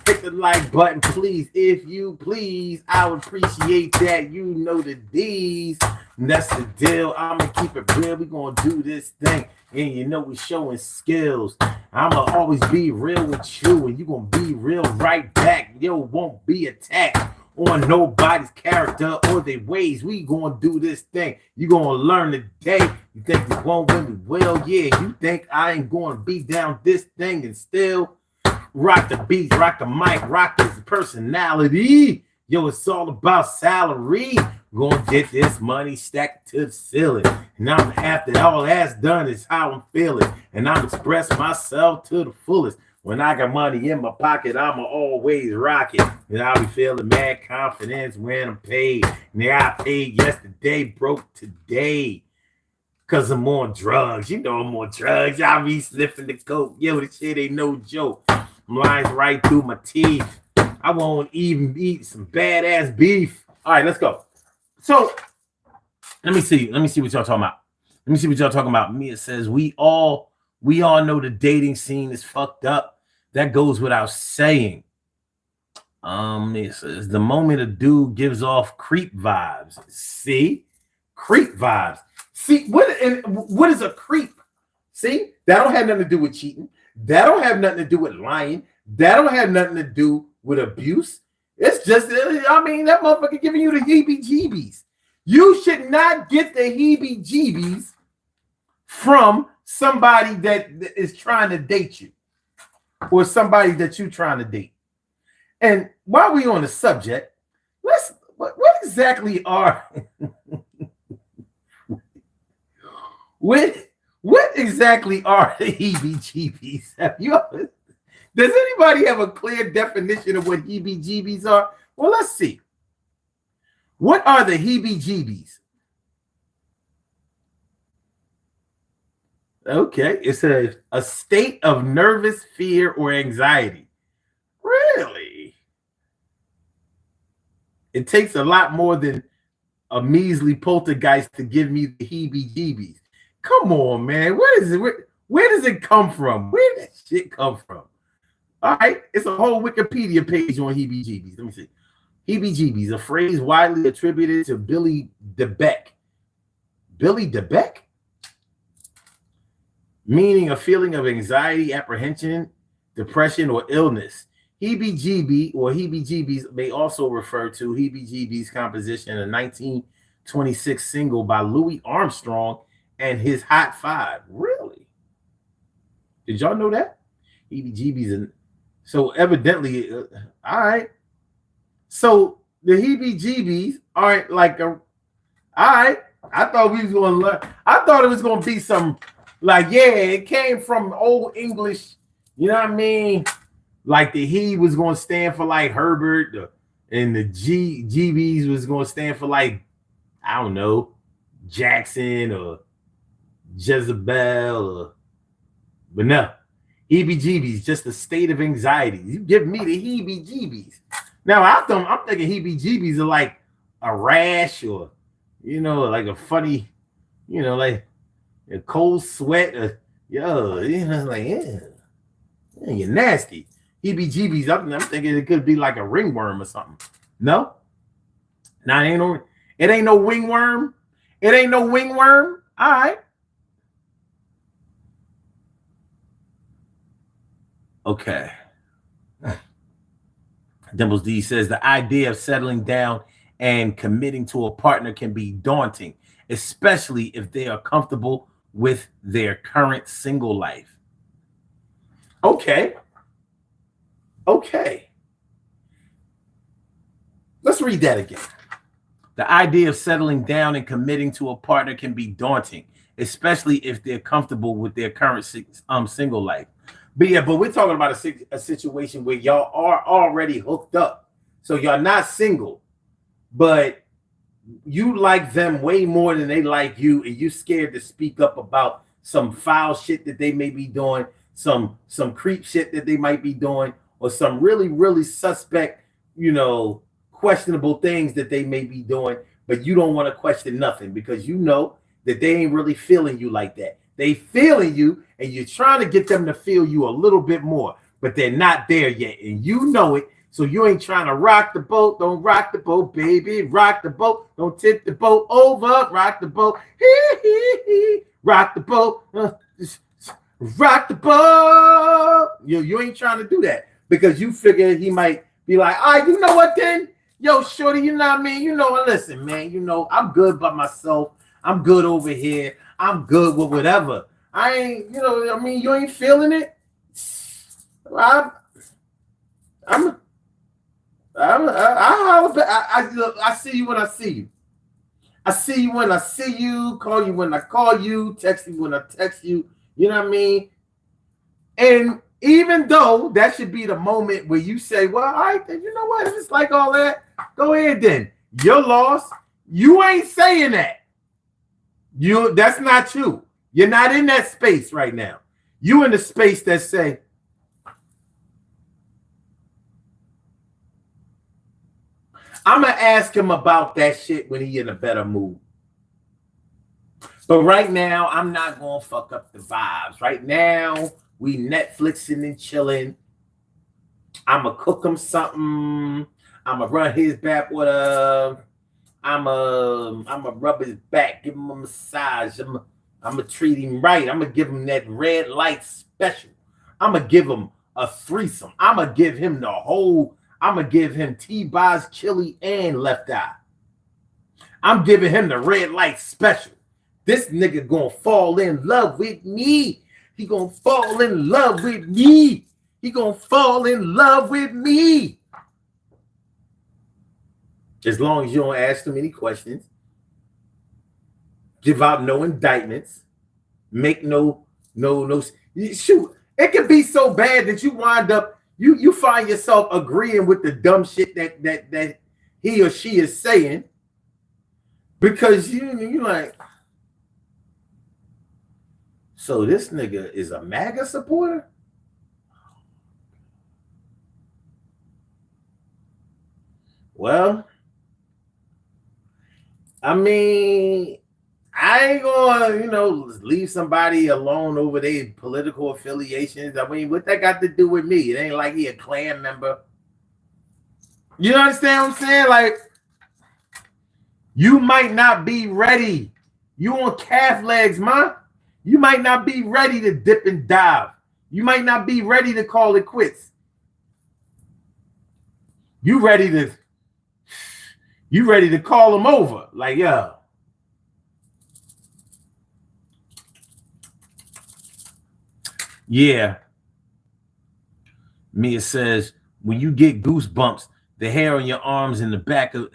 Hit the like button, please. If you please, I would appreciate that. You know the D's. And that's the deal. I'ma keep it real. We gonna do this thing. And you know we're showing skills. I'ma always be real with you. And you gonna be real right back. Yo, won't be attacked on nobody's character or their ways. We gonna do this thing. You gonna learn today. You think you won't when we will? Yeah, you think I ain't gonna be down this thing and still Rock the beats, rock the mic, rock his personality. Yo, it's all about salary. Gonna get this money stacked to the ceiling. And I'm after all that's done is how I'm feeling. And I'm expressing myself to the fullest. When I got money in my pocket, I'ma always rock it. And I'll be feeling mad confidence when I'm paid. Now I paid yesterday, broke today. Cause I'm on drugs. You know I'm on drugs. I'll be sniffing the coke. Yo, this shit ain't no joke. Lines right through my teeth. I won't even eat some badass beef. All right, let's go. So let me see what y'all talking about. Let me see what y'all talking about. Mia says we all know the dating scene is fucked up. That goes without saying. It says the moment a dude gives off creep vibes. See? Creep vibes. See, what is a creep? See, that don't have nothing to do with cheating. That don't have nothing to do with lying. That don't have nothing to do with abuse. It's just, I mean, that motherfucker giving you the heebie-jeebies. You should not get the heebie-jeebies from somebody that is trying to date you or somebody that you're trying to date. And while we're on the subject, what exactly are what exactly are the heebie-jeebies? Does anybody have a clear definition of what heebie-jeebies are? Well, let's see. What are the heebie-jeebies? Okay, it says a state of nervous fear or anxiety. Really? It takes a lot more than a measly poltergeist to give me the heebie-jeebies. Come on, man. What is it? Where does it come from? Where did that shit come from? All right, it's a whole Wikipedia page on heebie-jeebies. Let me see. Heebie-jeebies, a phrase widely attributed to Billy DeBeck. Billy DeBeck? Meaning a feeling of anxiety, apprehension, depression, or illness. Heebie-jeebie or heebie-jeebies may also refer to heebie-jeebies composition, a 1926 single by Louis Armstrong and his Hot Five. Really? Did y'all know that? Heebie-jeebies. And so evidently, all right. So the heebie-jeebies aren't like a, all right. I thought we was going to learn. I thought it was going to be some, like, yeah, it came from Old English, you know what I mean? Like the he was going to stand for like Herbert, and the GBs was going to stand for like, I don't know, Jackson or Jezebel, but no, heebie-jeebies, just a state of anxiety. You give me the heebie-jeebies. Now I'm thinking heebie-jeebies are like a rash or, you know, like a funny, you know, like a cold sweat. Yo, you know, like yeah, you're nasty. Heebie-jeebies. I'm thinking it could be like a ringworm or something. No, now it ain't no wingworm. It ain't no wingworm. All right. Okay. Dimples D says the idea of settling down and committing to a partner can be daunting, especially if they are comfortable with their current single life. Okay. Okay. Let's read that again. The idea of settling down and committing to a partner can be daunting, especially if they're comfortable with their current single life. But yeah, but we're talking about a situation where y'all are already hooked up. So y'all not single, but you like them way more than they like you, and you scared to speak up about some foul shit that they may be doing, some creep shit that they might be doing, or some really, really suspect, you know, questionable things that they may be doing, but you don't want to question nothing because you know that they ain't really feeling you like that. They feeling you, and you're trying to get them to feel you a little bit more, but they're not there yet, and you know it. So you ain't trying to rock the boat. Don't rock the boat, baby. Rock the boat. Don't tip the boat over. Rock the boat. Rock the boat. Rock the boat. You ain't trying to do that because you figure he might be like, all right, you know what then? Yo, shorty, you know what I mean? You know, listen, man, you know, I'm good by myself. I'm good over here. I'm good with whatever. I ain't, you know, I mean, you ain't feeling it. I see you when I see you. I see you when I see you, call you when I call you, text you when I text you. You know what I mean? And even though that should be the moment where you say, well, all right, then you know what? If it's like all that, go ahead then. You're lost. You ain't saying that. That's not you. You're not in that space right now. You in the space that say, I'm going to ask him about that shit when he in a better mood. But right now, I'm not going to fuck up the vibes. Right now, we Netflixing and chilling. I'm going to cook him something. I'm going to run his back with I'm going to rub his back, give him a massage. I'm going to treat him right. I'm going to give him that red light special. I'm going to give him a threesome. I'm going to give him the whole... I'm going to give him T-Boz, chili, and left eye. I'm giving him the red light special. This nigga going to fall in love with me. He going to fall in love with me. He going to fall in love with me. As long as you don't ask too many questions. Give out no indictments. Make no. Shoot, it can be so bad that you wind up, you find yourself agreeing with the dumb shit that he or she is saying because you like, so this nigga is a MAGA supporter? Well, I mean, I ain't gonna, leave somebody alone over their political affiliations. I mean, what that got to do with me? It ain't like he a Klan member. You understand what I'm saying? Like, you might not be ready. You on calf legs, man. You might not be ready to dip and dive. You might not be ready to call it quits. You ready to call them over. Like, yo. Yeah. Mia says, when you get goosebumps, the hair on your arms and the back of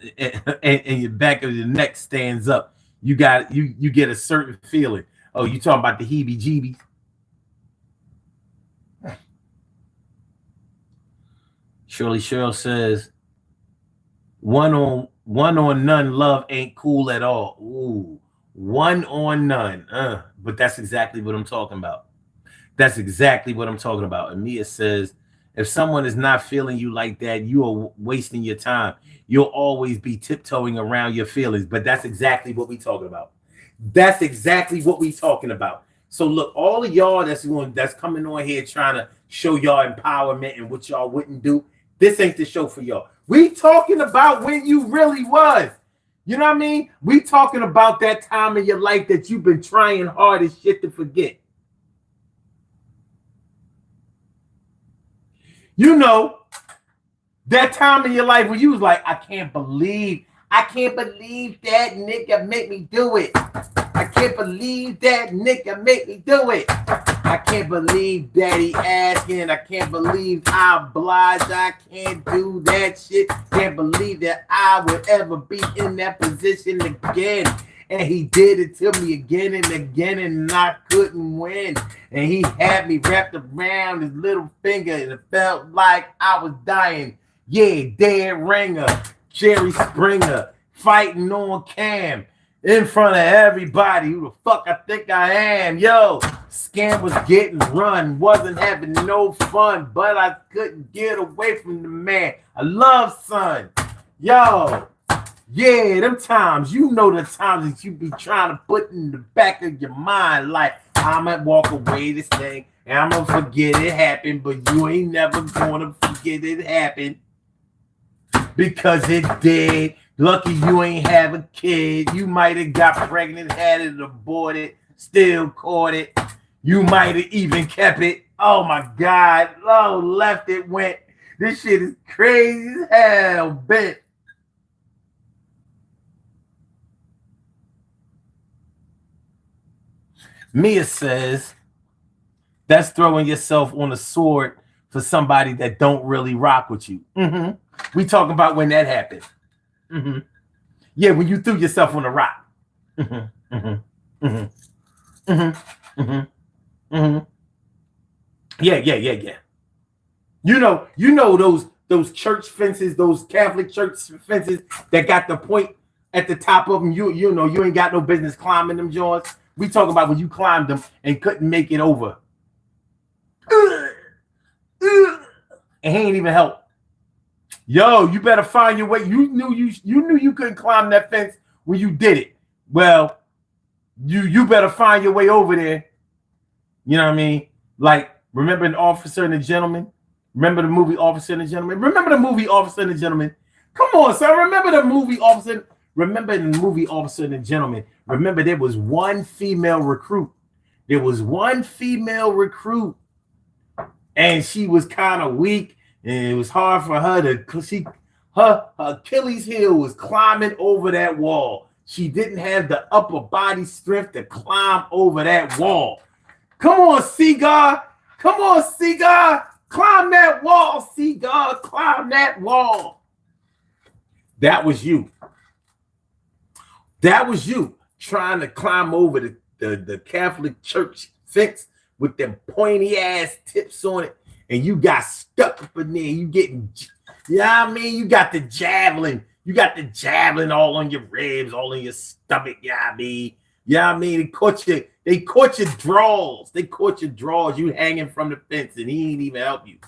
and your back of your neck stands up. You get a certain feeling. Oh, you talking about the heebie-jeebies? Shirley Cheryl says, one on none love ain't cool at all. Ooh, one on none. But that's exactly what I'm talking about. That's exactly what I'm talking about. And Mia says, if someone is not feeling you like that, you are wasting your time. You'll always be tiptoeing around your feelings. But that's exactly what we talking about. That's exactly what we talking about. So look, all of y'all that's coming on here trying to show y'all empowerment and what y'all wouldn't do, this ain't the show for y'all. We talking about when you really was. You know what I mean? We talking about that time in your life that you've been trying hard as shit to forget. You know, that time in your life where you was like, I can't believe that nigga make me do it. I can't believe that nigga make me do it. I can't believe daddy asking. I can't believe I obliged. I can't do that shit. Can't believe that I would ever be in that position again. And he did it to me again and again, and I couldn't win. And he had me wrapped around his little finger, and it felt like I was dying. Yeah, dead ringer, Jerry Springer, fighting on cam in front of everybody. Who the fuck I think I am? Yo, scam was getting run, wasn't having no fun, but I couldn't get away from the man. I love son. Yo. Yeah, them times, you know the times that you be trying to put in the back of your mind, like, I might walk away this thing, and I'm going to forget it happened, but you ain't never going to forget it happened, because it did. Lucky you ain't have a kid. You might have got pregnant, had it aborted, still caught it. You might have even kept it. Oh, my God. Oh, left it went. This shit is crazy as hell, bitch. Mia says, that's throwing yourself on a sword for somebody that don't really rock with you. We talking about when that happened. Mm-hmm. Yeah, when you threw yourself on the rock. Mm-hmm. Mm-hmm. Mm-hmm. Mm-hmm. Mm-hmm. Mm-hmm. Yeah. You know those church fences, those Catholic church fences that got the point at the top of them. You know you ain't got no business climbing them joints. We talking about when you climbed them and couldn't make it over. And he ain't even help. Yo, you better find your way. You knew you couldn't climb that fence when you did it. Well, you better find your way over there. You know what I mean? Like, remember an Officer and a Gentleman? Remember the movie Officer and a Gentleman? Remember the movie Officer and a Gentleman? Come on, son. Remember the movie Officer. Remember the movie Officer and a Gentleman. Remember there was one female recruit. There was one female recruit, and she was kind of weak, and it was hard for her to. Her Achilles heel was climbing over that wall. She didn't have the upper body strength to climb over that wall. Come on, Seagull. Come on, Seagull. Climb that wall, Seagull. Climb that wall. That was you. That was you trying to climb over the Catholic Church fence with them pointy ass tips on it, and you got stuck up in there. You getting, you know what I mean? You got the javelin. You got the javelin all on your ribs, all in your stomach. You know what I mean? You know what I mean? They caught your draws. They caught your draws. You hanging from the fence, and he ain't even help you.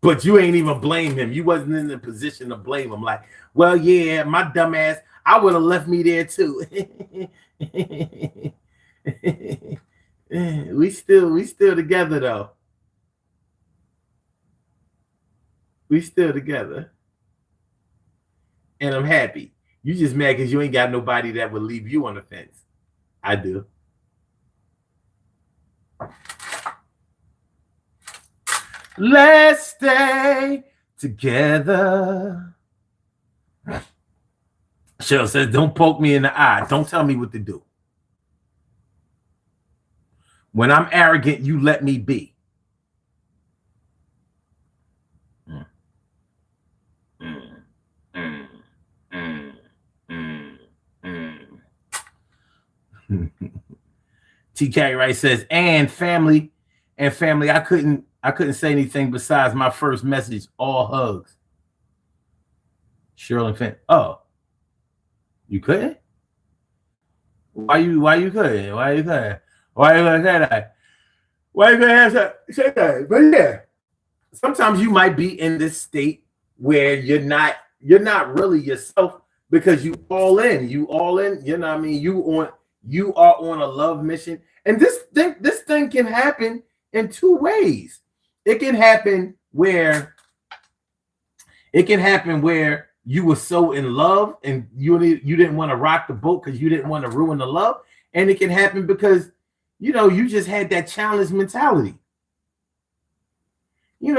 But you ain't even blame him. You wasn't in the position to blame him. Like, well, yeah, my dumb ass, I would have left me there too. we still together though. We still together. And I'm happy. You just mad because you ain't got nobody that would leave you on the fence. I do. Let's stay together. Cheryl says, don't poke me in the eye. Don't tell me what to do. When I'm arrogant, you let me be. TK Wright says, and family, I couldn't say anything besides my first message, all hugs. Shirley Finn. Oh, you couldn't? Why you couldn't? Why you couldn't? Why you gonna say that? Why you gonna have to say that? But yeah, sometimes you might be in this state where you're not really yourself because you all in, you know what I mean? You are on a love mission. And this thing can happen in two ways. It can happen where you were so in love and you didn't want to rock the boat because you didn't want to ruin the love. And it can happen because, you just had that challenge mentality. You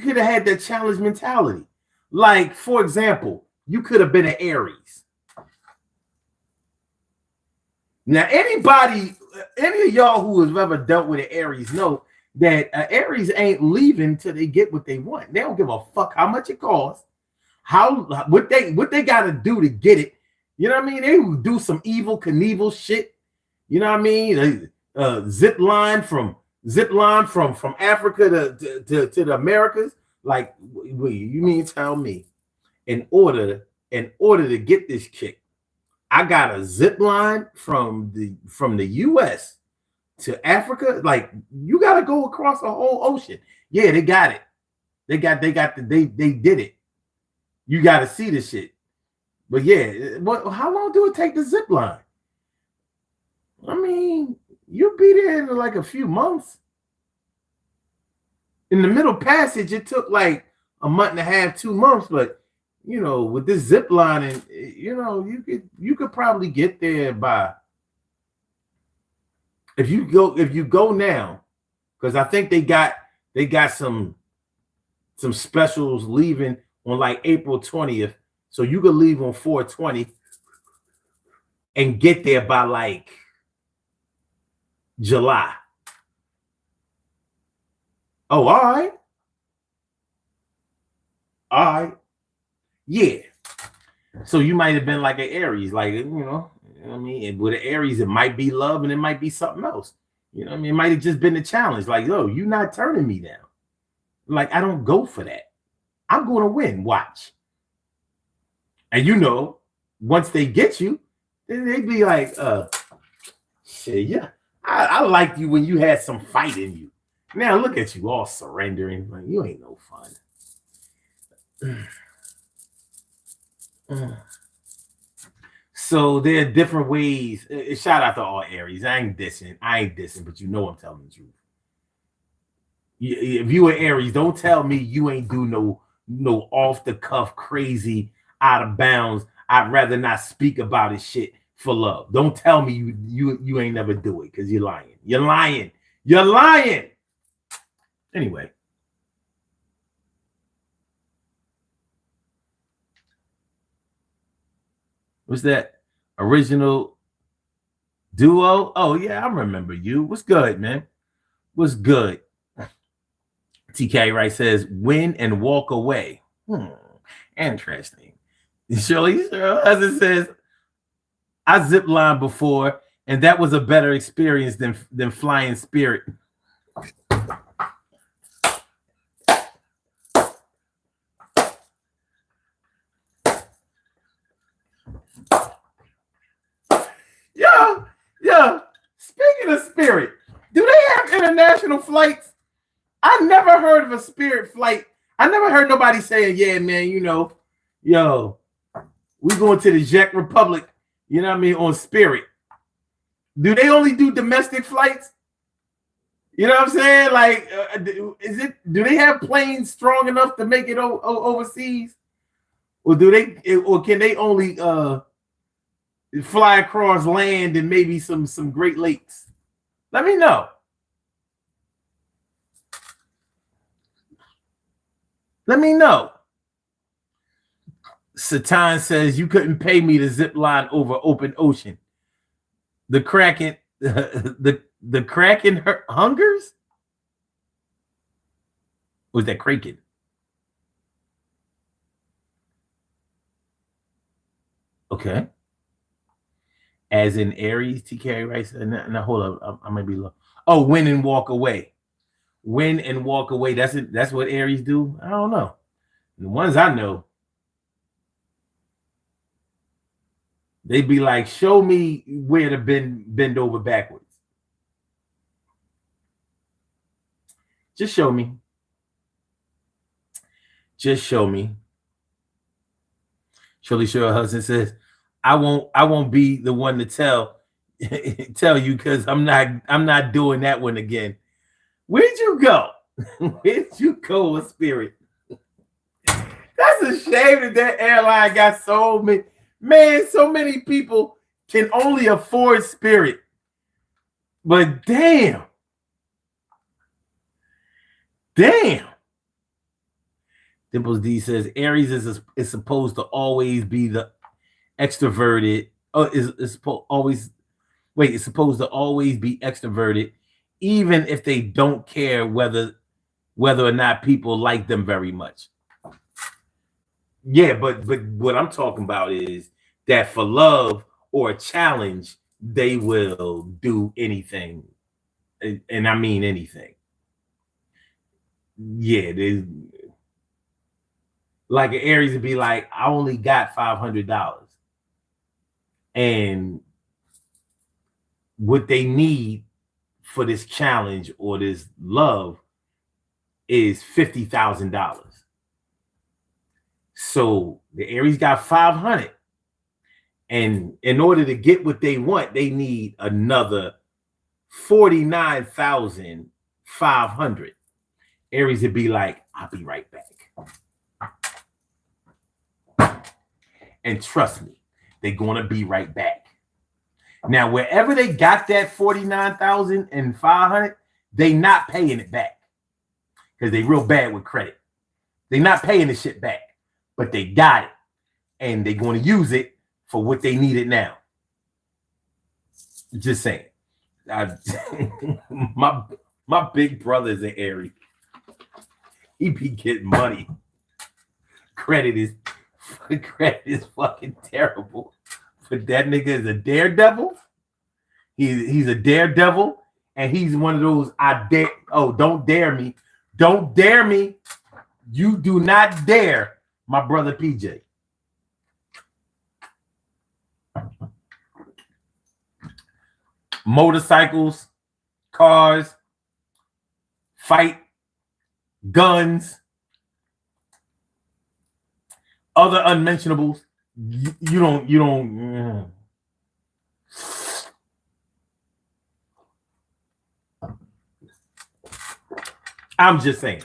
could have had that challenge mentality. Like, for example, you could have been an Aries. Now, any of y'all who has ever dealt with an Aries know that Aries ain't leaving till they get what they want. They don't give a fuck how much it costs, what they got to do to get it. You know what I mean? They will do some evil Knievel shit. You know what I mean? Zip line from Africa to the Americas. Like, you mean tell me, in order to get this chick, I got a zip line from the US to Africa. Like, you got to go across the whole ocean. Yeah, they got it. They did it. You got to see this shit. But yeah, how long do it take the zip line? I mean, you'll be there in like a few months. In the middle passage, it took like a month and a half, 2 months, but with this zip line, and you could probably get there by, if you go now, because I think they got some specials leaving on like April 20th, so you could leave on 4/20 and get there by like July. Oh, all right. Yeah. So you might have been like an Aries, like, you know what I mean? And with an Aries, it might be love and it might be something else. You know what I mean? It might have just been a challenge. Like, yo, you're not turning me down. Like, I don't go for that. I'm going to win. Watch. And you know, once they get you, they be like, shit, yeah. I liked you when you had some fight in you. Now look at you all surrendering. Like, you ain't no fun. So there are different ways. Shout out to all Aries. I ain't dissing, but you know I'm telling the truth. If you were Aries, don't tell me you ain't do no off the cuff, crazy, out of bounds. I'd rather not speak about it shit for love. Don't tell me you ain't never do it because you're lying. You're lying. You're lying. Anyway. What's that? Original duo? Oh, yeah, I remember you. What's good, man? What's good? TK Wright says, win and walk away. Interesting. Shirley Hudson says, I zip lined before, and that was a better experience than flying Spirit. Yeah. Speaking of Spirit, do they have international flights? I never heard of a Spirit flight. I never heard nobody saying, yeah, man, you know, yo, we going to the Czech Republic, you know what I mean, on Spirit. Do they only do domestic flights? You know what I'm saying? Like, do they have planes strong enough to make it overseas? Or can they only fly across land and maybe some Great Lakes? Let me know. Let me know. Satan says you couldn't pay me to zip line over open ocean. The Kraken, the Kraken hungers? Was that Kraken? Okay. As in Aries, TK, right? Now hold up. I might be low. Oh, win and walk away. Win and walk away. That's what Aries do? I don't know. The ones I know, they'd be like, show me where to bend over backwards. Just show me. Just show me. Shirley Hudson says, I won't be the one to tell you because I'm not doing that one again. Where'd you go? Where'd you go with Spirit? That's a shame that airline got so many. Man, so many people can only afford Spirit. But damn. Dimples D says Aries is supposed to always be the extroverted. It's supposed to always be extroverted, even if they don't care whether or not people like them very much. Yeah, but what I'm talking about is that for love or a challenge, they will do anything, and I mean anything. Yeah, they like an Aries would be like, I only got $500, and what they need for this challenge or this love is $50,000. So the Aries got 500, and in order to get what they want, they need another 49,500. Aries would be like, I'll be right back. And trust me, they're going to be right back. Now, wherever they got that 49,500, they not paying it back because they real bad with credit. They not paying the shit back, but they got it, and they're going to use it for what they need it now. Just saying. My big brother's an Aries. He be getting money. Credit is Credit is fucking terrible. But that nigga is a daredevil. He's a daredevil, and he's one of those I dare. Oh, don't dare me! Don't dare me! You do not dare, my brother PJ. Motorcycles, cars, fight, guns, other unmentionables. You don't. I'm just saying.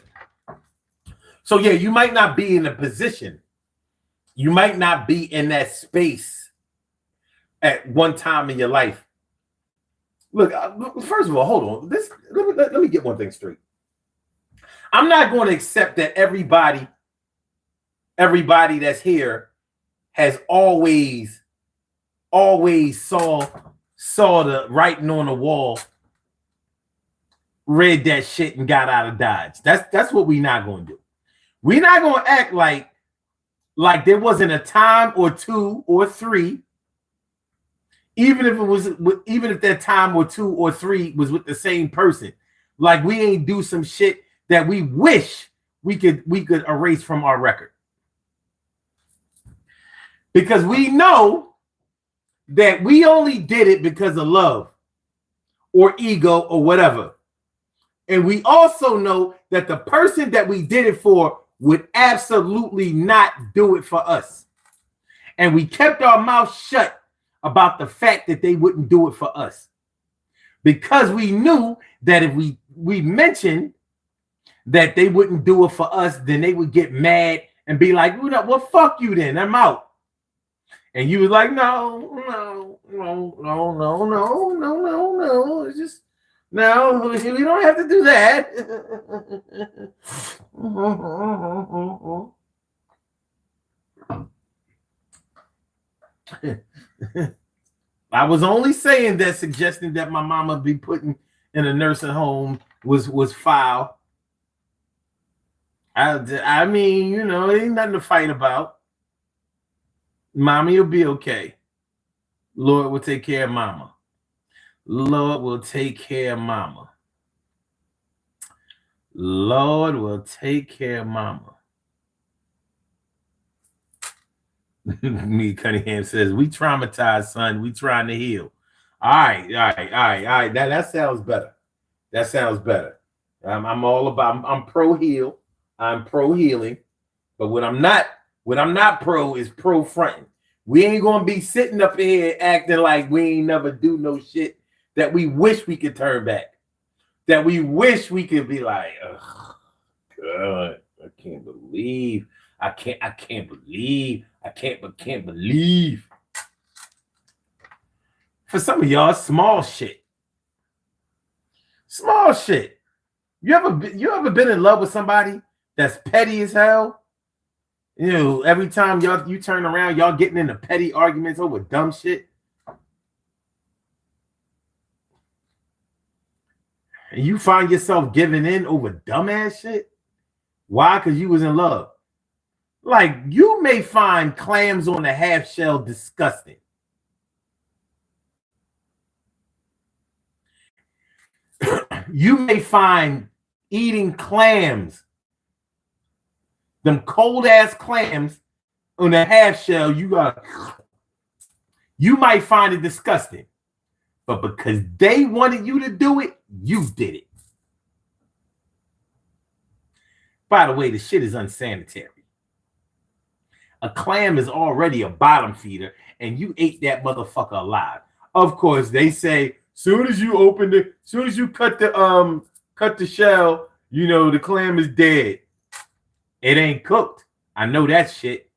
So yeah, you might not be in a position. You might not be in that space at one time in your life. Look, first of all, hold on. Let me get one thing straight. I'm not going to accept that everybody that's here has always saw the writing on the wall, read that shit and got out of Dodge. That's what we're not going to do. We're not going to act like there wasn't a time or two or three, even if that time or two or three was with the same person. Like we ain't do some shit that we wish we could erase from our record. Because we know that we only did it because of love or ego or whatever. And we also know that the person that we did it for would absolutely not do it for us. And we kept our mouth shut about the fact that they wouldn't do it for us. Because we knew that if we mentioned that they wouldn't do it for us, then they would get mad and be like, well, fuck you then, I'm out. And you was like, no. It's just, no, we don't have to do that. I was only saying that, suggesting that my mama be putting in a nursing home was foul. I mean, it ain't nothing to fight about. Mommy will be okay. Lord will take care of mama. Lord will take care of mama. Lord will take care of mama. Me Cunningham says, we traumatized, son. We trying to heal. All right. That sounds better. That sounds better. I'm all about, I'm pro heal. I'm pro healing. But what I'm not pro is pro fronting. We ain't gonna be sitting up here acting like we ain't never do no shit that we wish we could turn back. That we wish we could be like, oh, God, I can't believe. For some of y'all, small shit. Small shit. You ever been in love with somebody that's petty as hell? Every time you turn around, y'all getting into petty arguments over dumb shit. And you find yourself giving in over dumbass shit. Why? Because you was in love. Like, you may find clams on a half shell disgusting. You may find eating clams, them cold ass clams on a half shell, you might find it disgusting. But because they wanted you to do it, you did it. By the way, the shit is unsanitary. A clam is already a bottom feeder, and you ate that motherfucker alive. Of course, they say, soon as you cut the shell, the clam is dead. It ain't cooked. I know that shit.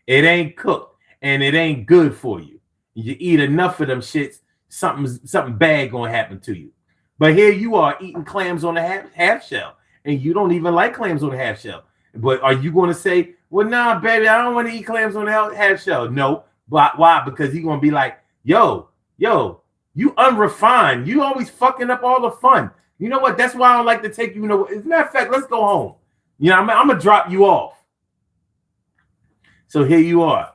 It ain't cooked, and it ain't good for you. You eat enough of them shits, something bad gonna happen to you. But here you are eating clams on a half shell, and you don't even like clams on a half shell. But are you going to say, well, nah, baby, I don't want to eat clams on a half shell? No. But why? Because he's going to be like, yo, you unrefined. You always fucking up all the fun. You know what? That's why I don't like to take you. As a matter of fact, let's go home. I'm going to drop you off. So here you are,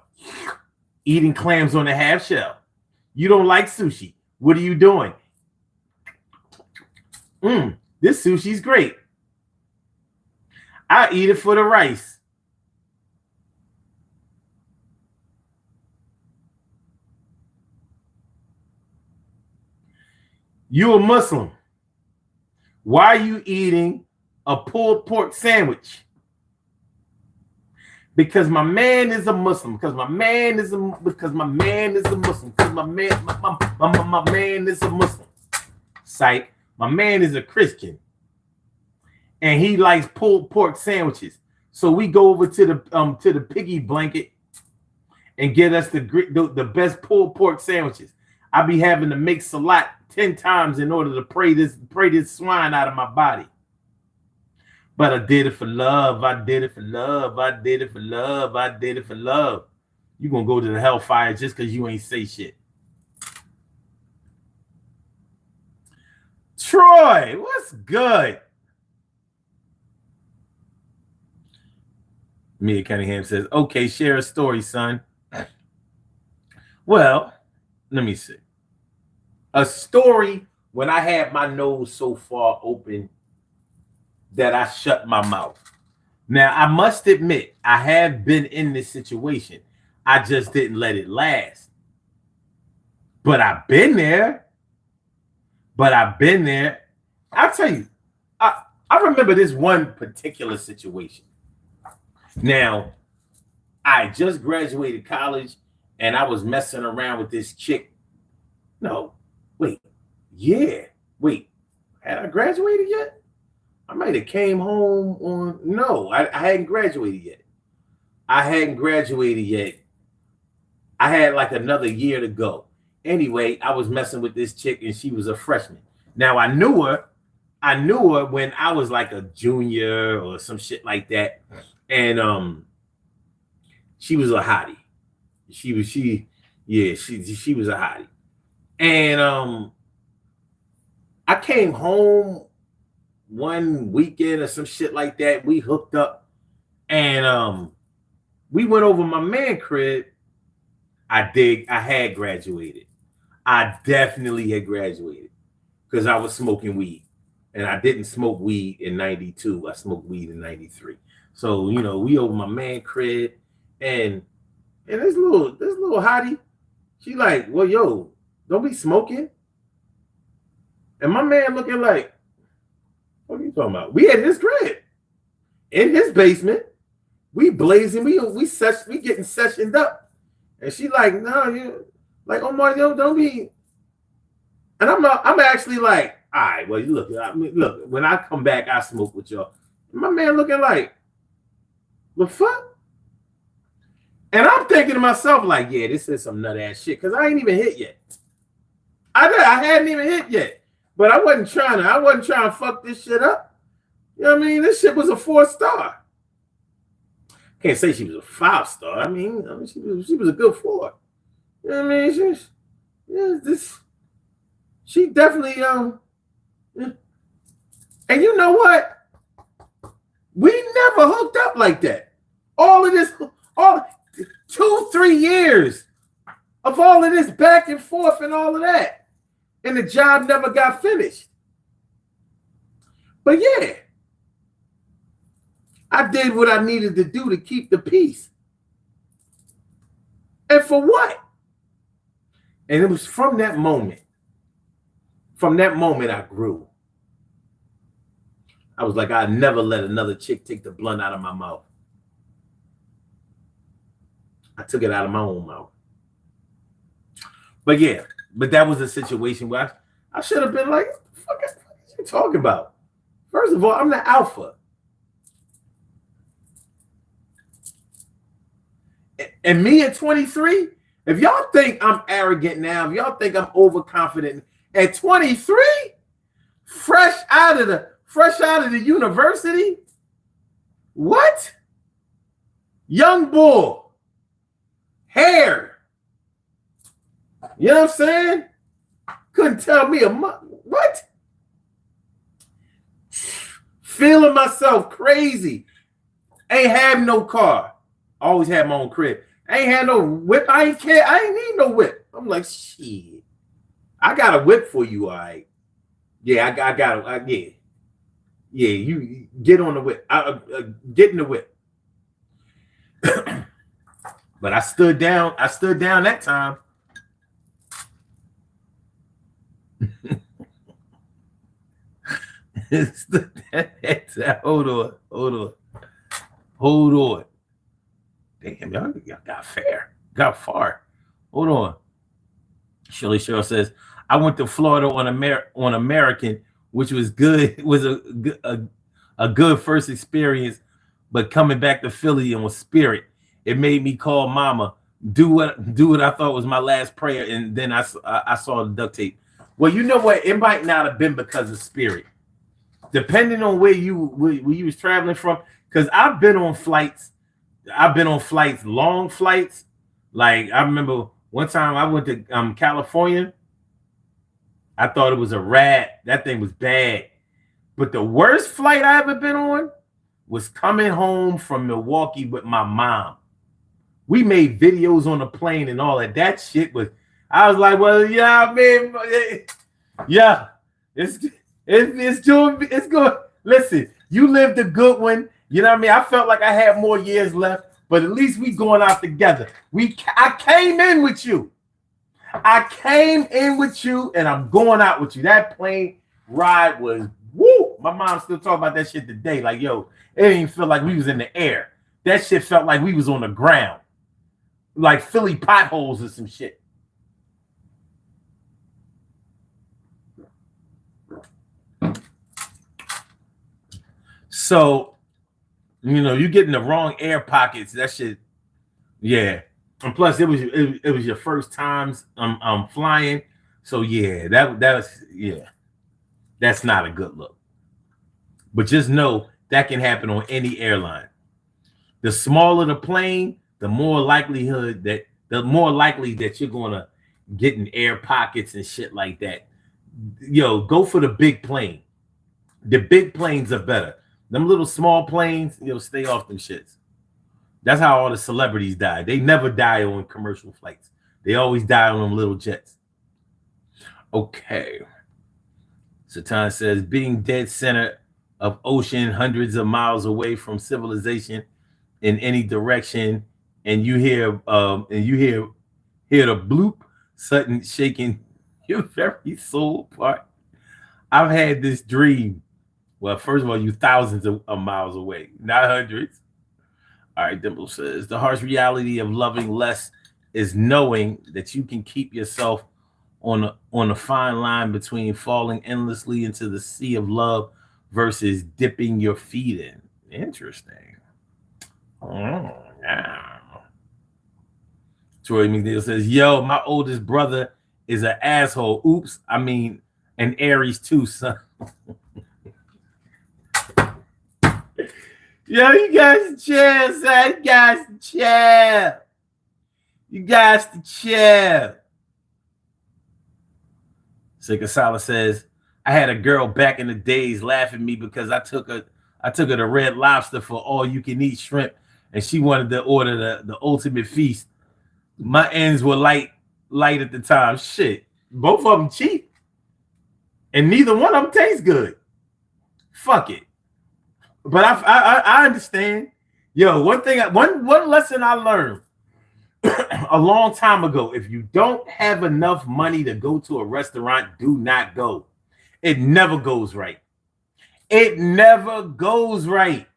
eating clams on a half shell. You don't like sushi. What are you doing? This sushi's great. I eat it for the rice. You a Muslim. Why are you eating a pulled pork sandwich? Because my man is a Muslim. Because my man is a Muslim. Because my man is a Muslim. Psych. My man is a Christian. And he likes pulled pork sandwiches. So we go over to the piggy blanket and get us the best pulled pork sandwiches. I be having to make salat 10 times in order to pray this swine out of my body. But I did it for love. I did it for love. I did it for love. I did it for love. You gonna go to the hellfire just because you ain't say shit. Troy, what's good? Mia Cunningham says, okay, share a story, son. Well, let me see. A story when I had my nose so far open that I shut my mouth. Now, I must admit, I have been in this situation. I just didn't let it last. But I've been there. I'll tell you, I remember this one particular situation. Now, I just graduated college and I was messing around with this chick. No, wait. Yeah. Wait. Had I graduated yet? I might have came home on. No, I hadn't graduated yet. I had like another year to go. Anyway, I was messing with this chick and she was a freshman. Now I knew her when I was like a junior or some shit like that. And she was a hottie. She was a hottie. And I came home one weekend or some shit like that. We hooked up and we went over my man crib. I had graduated. I definitely had graduated because I was smoking weed. And I didn't smoke weed in 92. I smoked weed in 93. So, you know, we over my man crib and this little hottie, she like, well, yo, don't be smoking. And my man looking like, what are you talking about? We at his crib, in his basement. We blazing, we getting sessioned up. And she like, no, you like, oh my, yo, don't be. And I'm actually like, all right, well, look, when I come back, I smoke with y'all. My man looking like, the fuck? And I'm thinking to myself, like, yeah, this is some nut ass shit, because I ain't even hit yet. I hadn't even hit yet. But I wasn't trying to fuck this shit up. You know what I mean? This shit was a 4-star. Can't say she was a 5-star. I mean, she was a good 4. You know what I mean? She definitely And you know what? We never hooked up like that. All 2-3 years of all of this back and forth and all of that. And the job never got finished. But yeah, I did what I needed to do to keep the peace. And for what? And it was from that moment I grew. I was like, I'd never let another chick take the blunt out of my mouth. I took it out of my own mouth. But yeah, that was a situation where I should have been like, what the fuck are you talking about? First of all, I'm the alpha. And me at 23, if y'all think I'm arrogant now, if y'all think I'm overconfident, at 23, fresh out of the university, what? Young bull, hair. You know what I'm saying? Couldn't tell me what? Feeling myself crazy. Ain't have no car. I always had my own crib. I ain't had no whip. I ain't care. I ain't need no whip. I'm like, shit. I got a whip for you, all right. Yeah, I got yeah. Yeah, you get on the whip. Get in the whip. But I stood down that time. Hold on. Damn, y'all got far. Hold on. Shirley Cheryl says, I went to Florida on American, which was good. It was a good first experience, but coming back to Philly and with Spirit, it made me call Mama, do what I thought was my last prayer, and then I saw the duct tape. Well, you know what? It might not have been because of Spirit, depending on where you was traveling from. Because I've been on flights, long flights. Like I remember one time I went to California. I thought it was a rat. That thing was bad. But the worst flight I ever been on was coming home from Milwaukee with my mom. We made videos on the plane and all that. That shit was, I was like, well, yeah, I mean, yeah, it's good. Listen, you lived a good one. You know what I mean? I felt like I had more years left, but at least we going out together. I came in with you. And I'm going out with you. That plane ride was woo. My mom still talk about that shit today. Like, yo, it didn't feel like we was in the air. That shit felt like we was on the ground. Like Philly potholes or some shit. So, you know, you get in the wrong air pockets. That shit, yeah. And plus, it was your first times flying. So yeah, that was yeah. That's not a good look. But just know that can happen on any airline. The smaller the plane, the more likely that you're gonna get in air pockets and shit like that. Yo, go for the big plane. The big planes are better. Them little small planes, stay off them shits. That's how all the celebrities die. They never die on commercial flights. They always die on them little jets. Okay. Satan says, being dead center of ocean, hundreds of miles away from civilization in any direction, and you hear the bloop, sudden shaking your very soul apart. I've had this dream. Well, first of all, you thousands of miles away, not hundreds. All right, Dimple says, the harsh reality of loving less is knowing that you can keep yourself on a fine line between falling endlessly into the sea of love versus dipping your feet in. Interesting. Oh, yeah. Troy McNeil says, yo, my oldest brother is an asshole. Oops, I mean an Aries too, son. Yo, you guys chill, son. You guys to chill. Sikasala says, I had a girl back in the days laughing at me because I took her to Red Lobster for all you can eat shrimp, and she wanted to order the ultimate feast. My ends were light at the time. Shit, both of them cheap, and neither one of them tastes good. Fuck it. But I understand. Yo, one lesson I learned a long time ago: if you don't have enough money to go to a restaurant, do not go. It never goes right. It never goes right.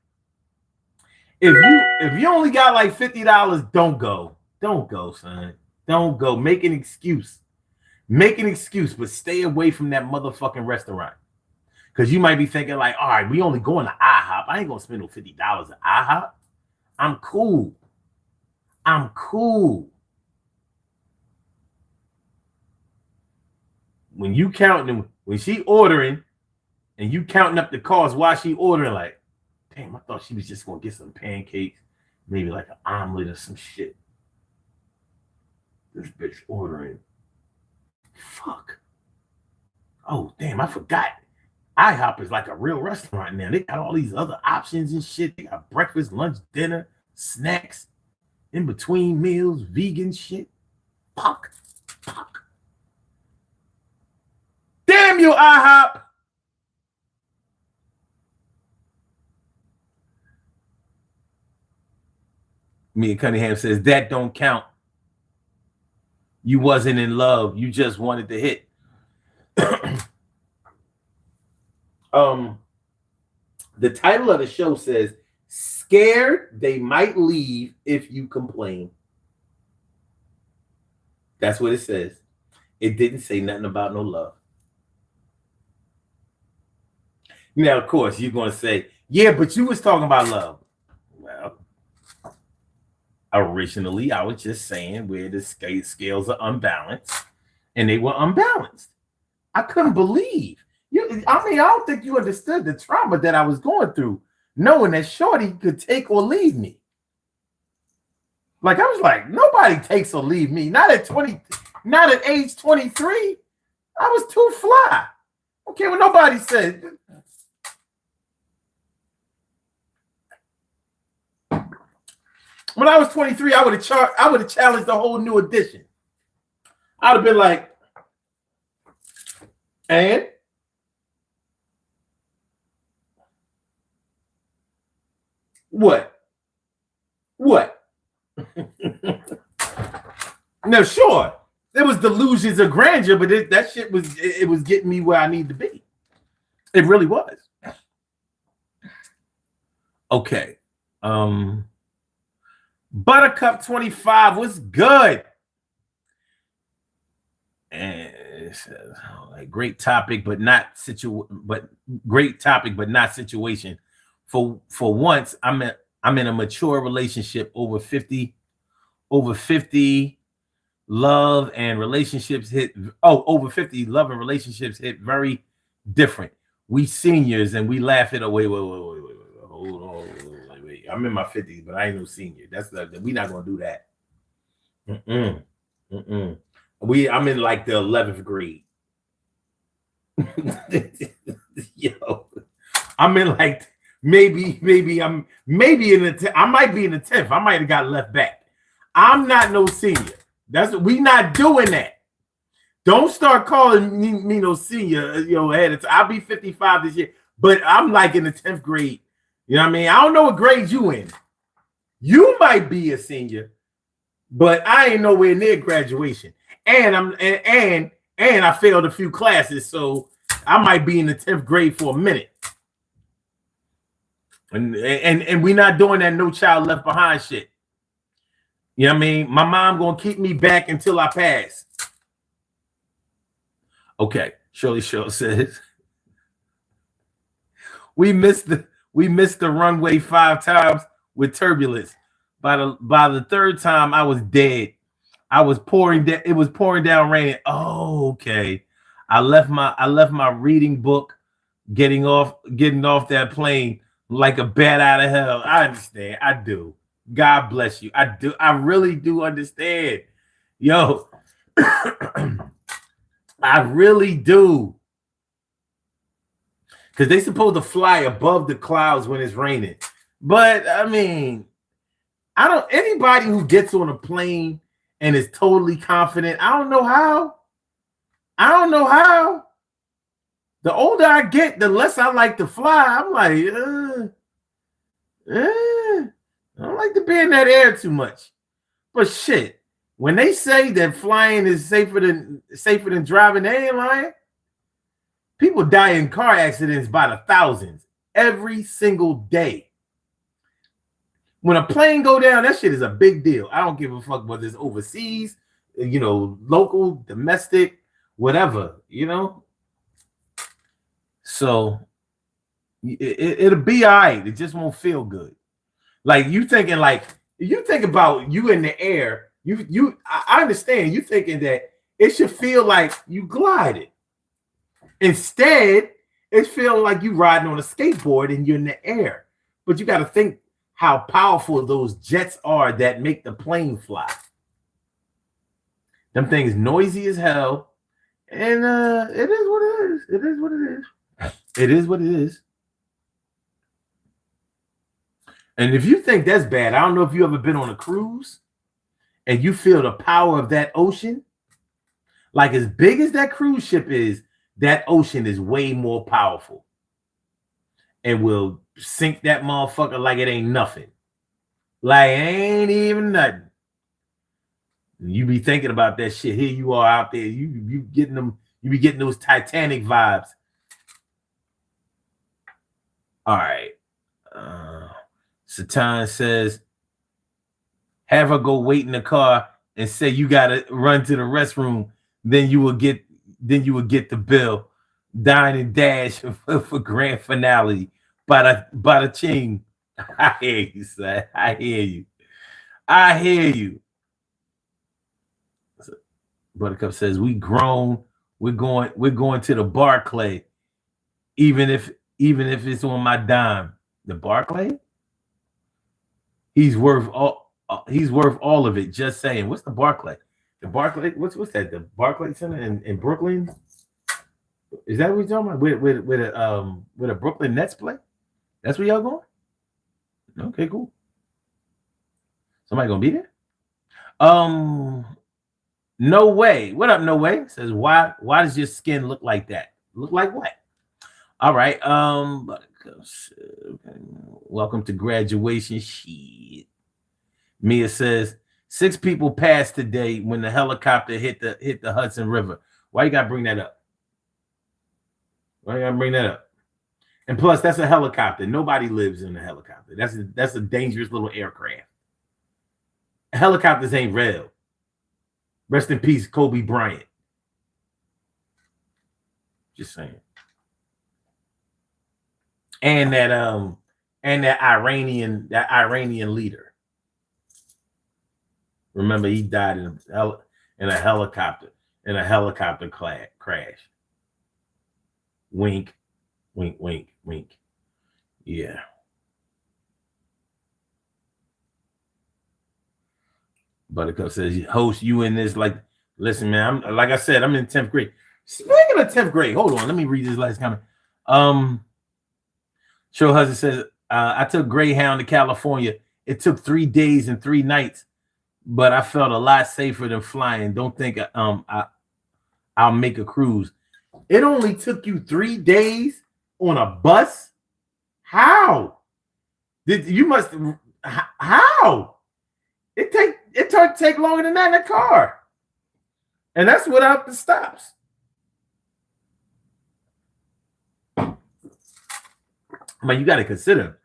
If you only got like $50, don't go. Don't go, son. Don't go. Make an excuse. Make an excuse, but stay away from that motherfucking restaurant. Because you might be thinking like, all right, we only going to IHOP. I ain't going to spend no $50 at IHOP. I'm cool. When you counting, when she ordering and you counting up the cost while she ordering, like, damn, I thought she was just going to get some pancakes, maybe like an omelet or some shit. This bitch ordering. Fuck. Oh, damn, I forgot. IHOP is like a real restaurant now. They got all these other options and shit. They got breakfast, lunch, dinner, snacks. in between meals, vegan shit. Fuck. Damn you, IHOP. Mia Cunningham says that don't count. You wasn't in love. You just wanted to hit. The title of the show says, "Scared they might leave if you complain." That's what it says. It didn't say nothing about no love. Now, of course, you're going to say, yeah, but you was talking about love. Well, originally, I was just saying where the scales are unbalanced, and they were unbalanced. I couldn't believe. I don't think you understood the trauma that I was going through, knowing that Shorty could take or leave me. Like, I was like, nobody takes or leave me. Not at age 23. I was too fly. Okay, well, nobody said. When I was 23, I would have challenged the whole New Edition. I'd have been like, and what? No, sure, there was delusions of grandeur, but that shit was getting me where I need to be. It really was. Okay. Buttercup 25 was good. And it says, great topic, but not situation. For once, I'm in a mature relationship over 50. Love and relationships hit very different. We seniors and we laugh it away. Wait. Hold on. Wait. I'm in my 50s, but I ain't no senior. We not gonna do that. I'm in like the 11th grade. Yo, I'm in like maybe in the I might be in the 10th. I might have got left back. I'm not no senior. We not doing that. Don't start calling me no senior. Ahead of time. I'll be 55 this year, but I'm like in the 10th grade. You know what I mean? I don't know what grade you in. You might be a senior, but I ain't nowhere near graduation. And I failed a few classes, so I might be in the 10th grade for a minute. And we not doing that no child left behind shit. You know what I mean? My mom gonna keep me back until I pass. Okay, Shirley Show says we missed the runway 5 times with turbulence. By the third time, I was dead. It was pouring down raining. Oh, okay. I left my reading book, getting off that plane like a bat out of hell. I understand. I do. God bless you. I do. I really do understand. Yo, I really do. Because they supposed to fly above the clouds when it's raining. But I mean, anybody who gets on a plane and is totally confident, I don't know how. The older I get, the less I like to fly. I'm like, I don't like to be in that air too much. But shit, when they say that flying is safer than driving, they ain't lying. People die in car accidents by the thousands every single day. When a plane go down, that shit is a big deal. I don't give a fuck whether it's overseas, local, domestic, whatever, So it'll be all right. It just won't feel good. Like you think about you in the air. I understand you thinking that it should feel like you glided. Instead, it's feeling like you riding on a skateboard and you're in the air. But you got to think how powerful those jets are that make the plane fly. Them things noisy as hell. And it is what it is. It is what it is. It is what it is. And if you think that's bad, I don't know if you ever been on a cruise. and you feel the power of that ocean, like as big as that cruise ship is, that ocean is way more powerful and will sink that motherfucker like it ain't nothing. Like it ain't even nothing. You be thinking about that shit. Here you are out there. You getting them. You be getting those Titanic vibes. All right. Satan says, have her go wait in the car and say you gotta run to the restroom. Then you will get the bill. Dine and dash for grand finale. Bada ching. I hear you, son. I hear you. I hear you. Buttercup says, we grown. We're going to the Barclay, even if it's on my dime. The Barclay? He's worth all of it. Just saying. What's the Barclay? The Barclay, what's that? The Barclay Center in Brooklyn? Is that what you're talking about? With a Brooklyn Nets play? That's where y'all going? Okay, cool. Somebody gonna be there? No way. What up, no way? Says, why does your skin look like that? Look like what? All right. Welcome to graduation. Shit. Mia says 6 people passed today when the helicopter hit the Hudson River. Why you gotta bring that up? And plus, that's a helicopter. Nobody lives in a helicopter. That's a dangerous little aircraft. Helicopters ain't real. Rest in peace, Kobe Bryant. Just saying. And that Iranian leader. Remember, he died in a helicopter crash. Wink, wink, wink, wink. Yeah. Buttercup says, host, you in this, like, listen, man, like I said, I'm in 10th grade. Speaking of 10th grade, hold on, let me read this last comment. Show Husband says, I took Greyhound to California. It took 3 days and 3 nights, but I felt a lot safer than flying. Don't think I'll make a cruise. It only took you 3 days on a bus? How? How? It take longer than that in a car. And that's without the stops. I mean, you got to consider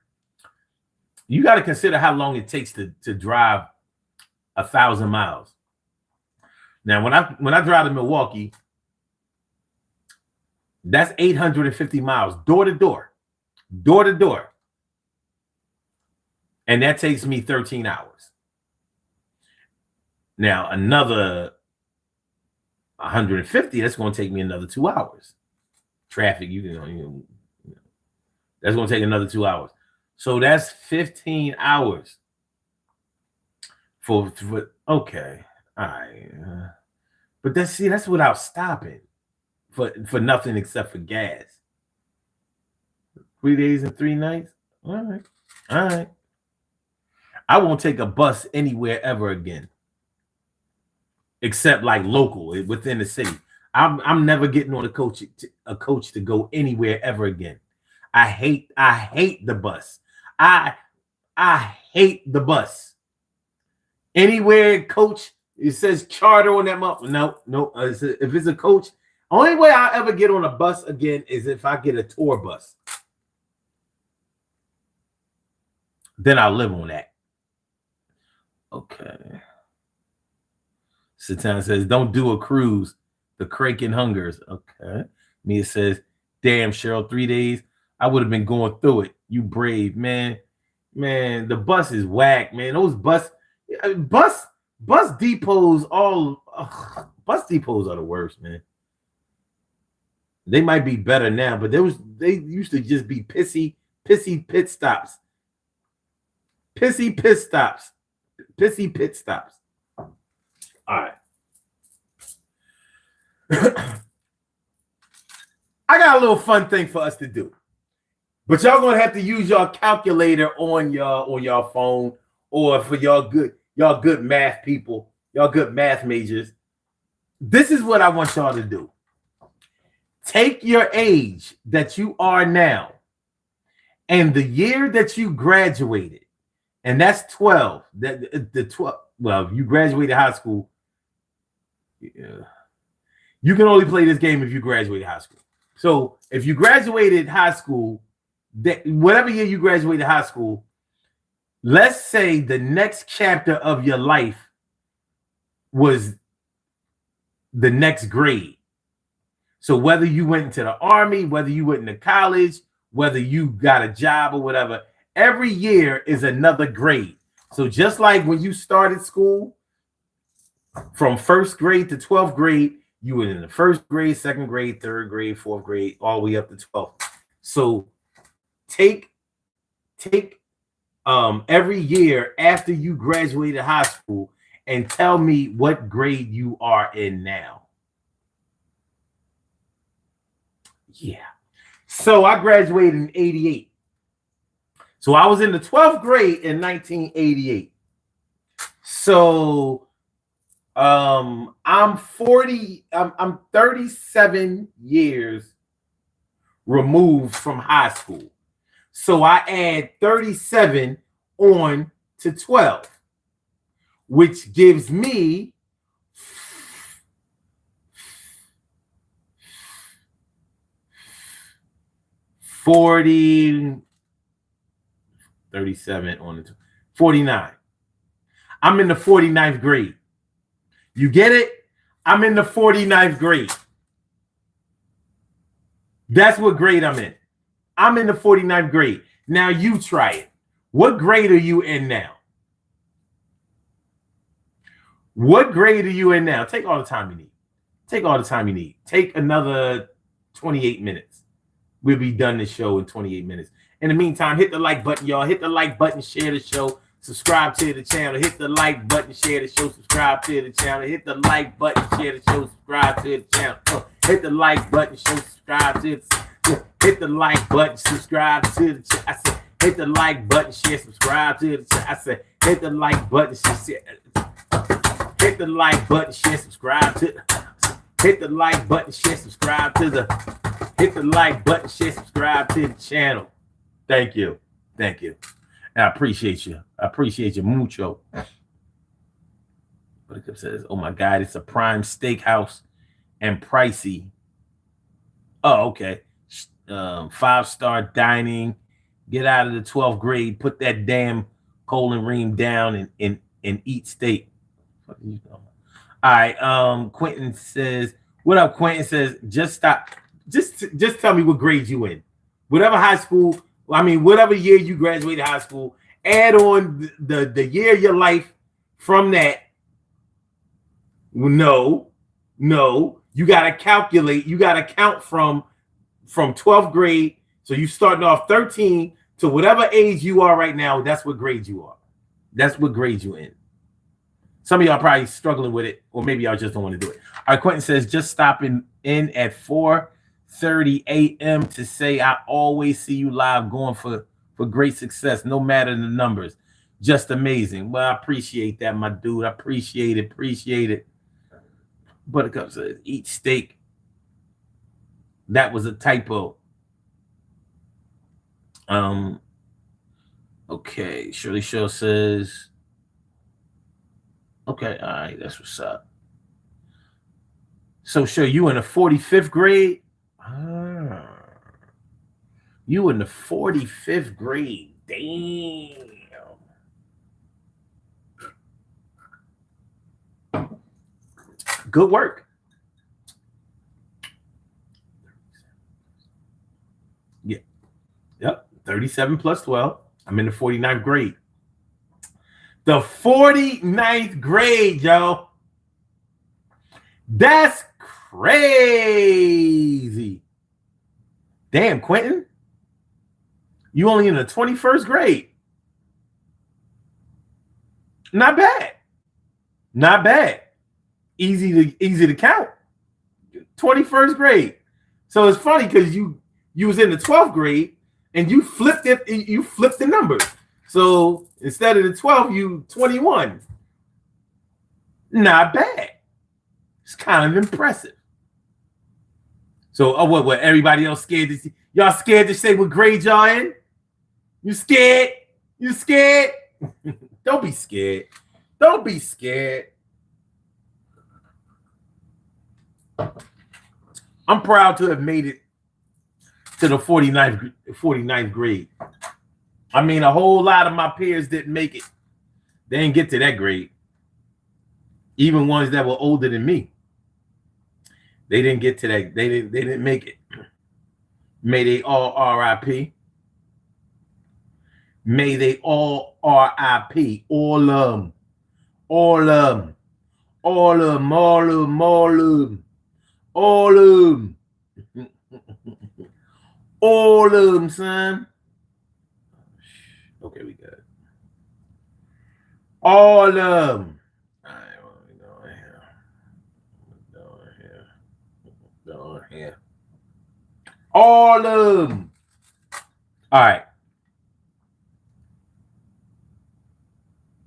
how long it takes to drive 1,000 miles. Now, when I drive to Milwaukee, that's 850 miles, door to door. And that takes me 13 hours. Now, another 150, that's going to take me another 2 hours. Traffic, that's going to take another 2 hours. So that's 15 hours for okay. All right. But that's without stopping for nothing except for gas. 3 days and 3 nights. All right. I won't take a bus anywhere ever again, except like local within the city. I'm never getting on a coach to go anywhere ever again. I hate the bus. I hate the bus. Anywhere coach, it says charter on that month. No. If it's a coach, only way I ever get on a bus again is if I get a tour bus. Then I'll live on that. Okay. Satan says, don't do a cruise. The Kraken hungers. Okay. Mia says, damn, Cheryl, 3 days. I would have been going through it. You brave, man. Man, the bus is whack, man. Those bus depots bus depots are the worst, man. They might be better now, but they used to just be pissy pit stops. Pissy pit stops. All right. I got a little fun thing for us to do. But y'all gonna have to use your calculator on your phone, or for y'all y'all good math people, y'all good math majors. This is what I want y'all to do. Take your age that you are now and the year that you graduated, and that's 12. The 12. Well, if you graduated high school, yeah, you can only play this game if you graduated high school. So if you graduated high school, whatever year you graduated high school, let's say the next chapter of your life was the next grade. So whether you went into the army, whether you went into college, whether you got a job or whatever, every year is another grade. So just like when you started school, from first grade to 12th grade, you were in the first grade, second grade, third grade, fourth grade, all the way up to 12th. So take every year after you graduated high school and tell me what grade you are in now. Yeah. So I graduated in 88. So I was in the 12th grade in 1988. So I'm 37 years removed from high school. So I add 37 on to 12, which gives me 37 on the 49. I'm in the 49th grade. You get it? I'm in the 49th grade. That's what grade I'm in. I'm in the 49th grade. Now you try it. What grade are you in now? What grade are you in now? Take all the time you need. Take all the time you need. Take another 28 minutes. We'll be done this show in 28 minutes. In the meantime, hit the like button, y'all. Hit the like button, share the show, subscribe to the channel. Hit the like button, share the show, subscribe to the channel. Hit the like button, share the show, subscribe to the channel. Hit the like button, show, subscribe to the hit the like button, subscribe to the channel. I said, hit the like button, share, subscribe to the channel. I said, hit the like button, share, hit the like button, share, subscribe to hit the like button, share, subscribe to the hit the like button, share, subscribe to the channel. Thank you. Thank you. And I appreciate you. I appreciate you mucho. But it says, oh my God, it's a prime steakhouse and pricey. Oh, okay. 5-star dining. Get out of the 12th grade. Put that damn colon ream down and eat steak. What are you doing? All right. Quentin says, what up? Quentin says, just stop. Just tell me what grade you in. Whatever high school, I mean, whatever year you graduated high school, add on the year of your life from that. No, you got to calculate. You got to count from 12th grade. So you starting off 13 to whatever age you are right now. That's what grade you are. That's what grade you in. Some of y'all probably struggling with it, or maybe y'all just don't want to do it. All right, Quentin says, just stopping in at 4:30 a.m. to say I always see you live, going for great success, no matter the numbers. Just amazing. Well, I appreciate that, my dude. I appreciate it. Buttercup says, eat steak. That was a typo. Okay. Shirley Show says, okay, all right, that's what's up. So, sure, you in the 45th grade? You in the 45th grade. Damn. Good work. Yeah. Yep. 37 plus 12. I'm in the 49th grade. The 49th grade, yo. That's crazy. Damn, Quentin. You only in the 21st grade. Not bad. Not bad. Easy to count. 21st grade. So it's funny because you was in the 12th grade and you flipped it. You flipped the numbers. So instead of the 12, you 21. Not bad. It's kind of impressive. So, what? Everybody else scared to see? Y'all scared to say what grade y'all in? You scared? You scared? Don't be scared. Don't be scared. I'm proud to have made it to the 49th grade. I mean, a whole lot of my peers didn't make it. They didn't get to that grade. Even ones that were older than me. They didn't get to that. They didn't make it. May they all RIP. May they all RIP. All of them. All of them. All of them. All of them. All of them. All of them. All of them, son. Okay, we got it. All of them. All right, what are we doing here? Doing here. All of them. All right.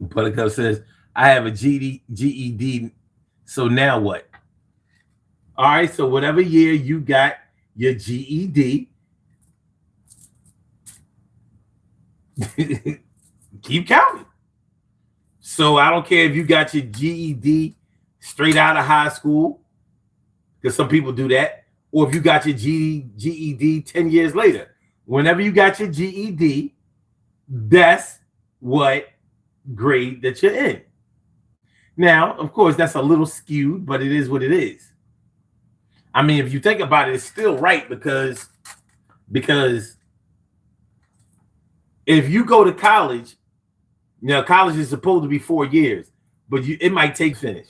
Buttercup says, I have a GED. So now what? All right. So whatever year you got your GED, keep counting. So I don't care if you got your GED straight out of high school, because some people do that, or if you got your GED 10 years later. Whenever you got your GED, that's what grade that you're in. Now, of course, that's a little skewed, but it is what it is. I mean, if you think about it, it's still right because if you go to college, you know, college is supposed to be 4 years, but it might take finish.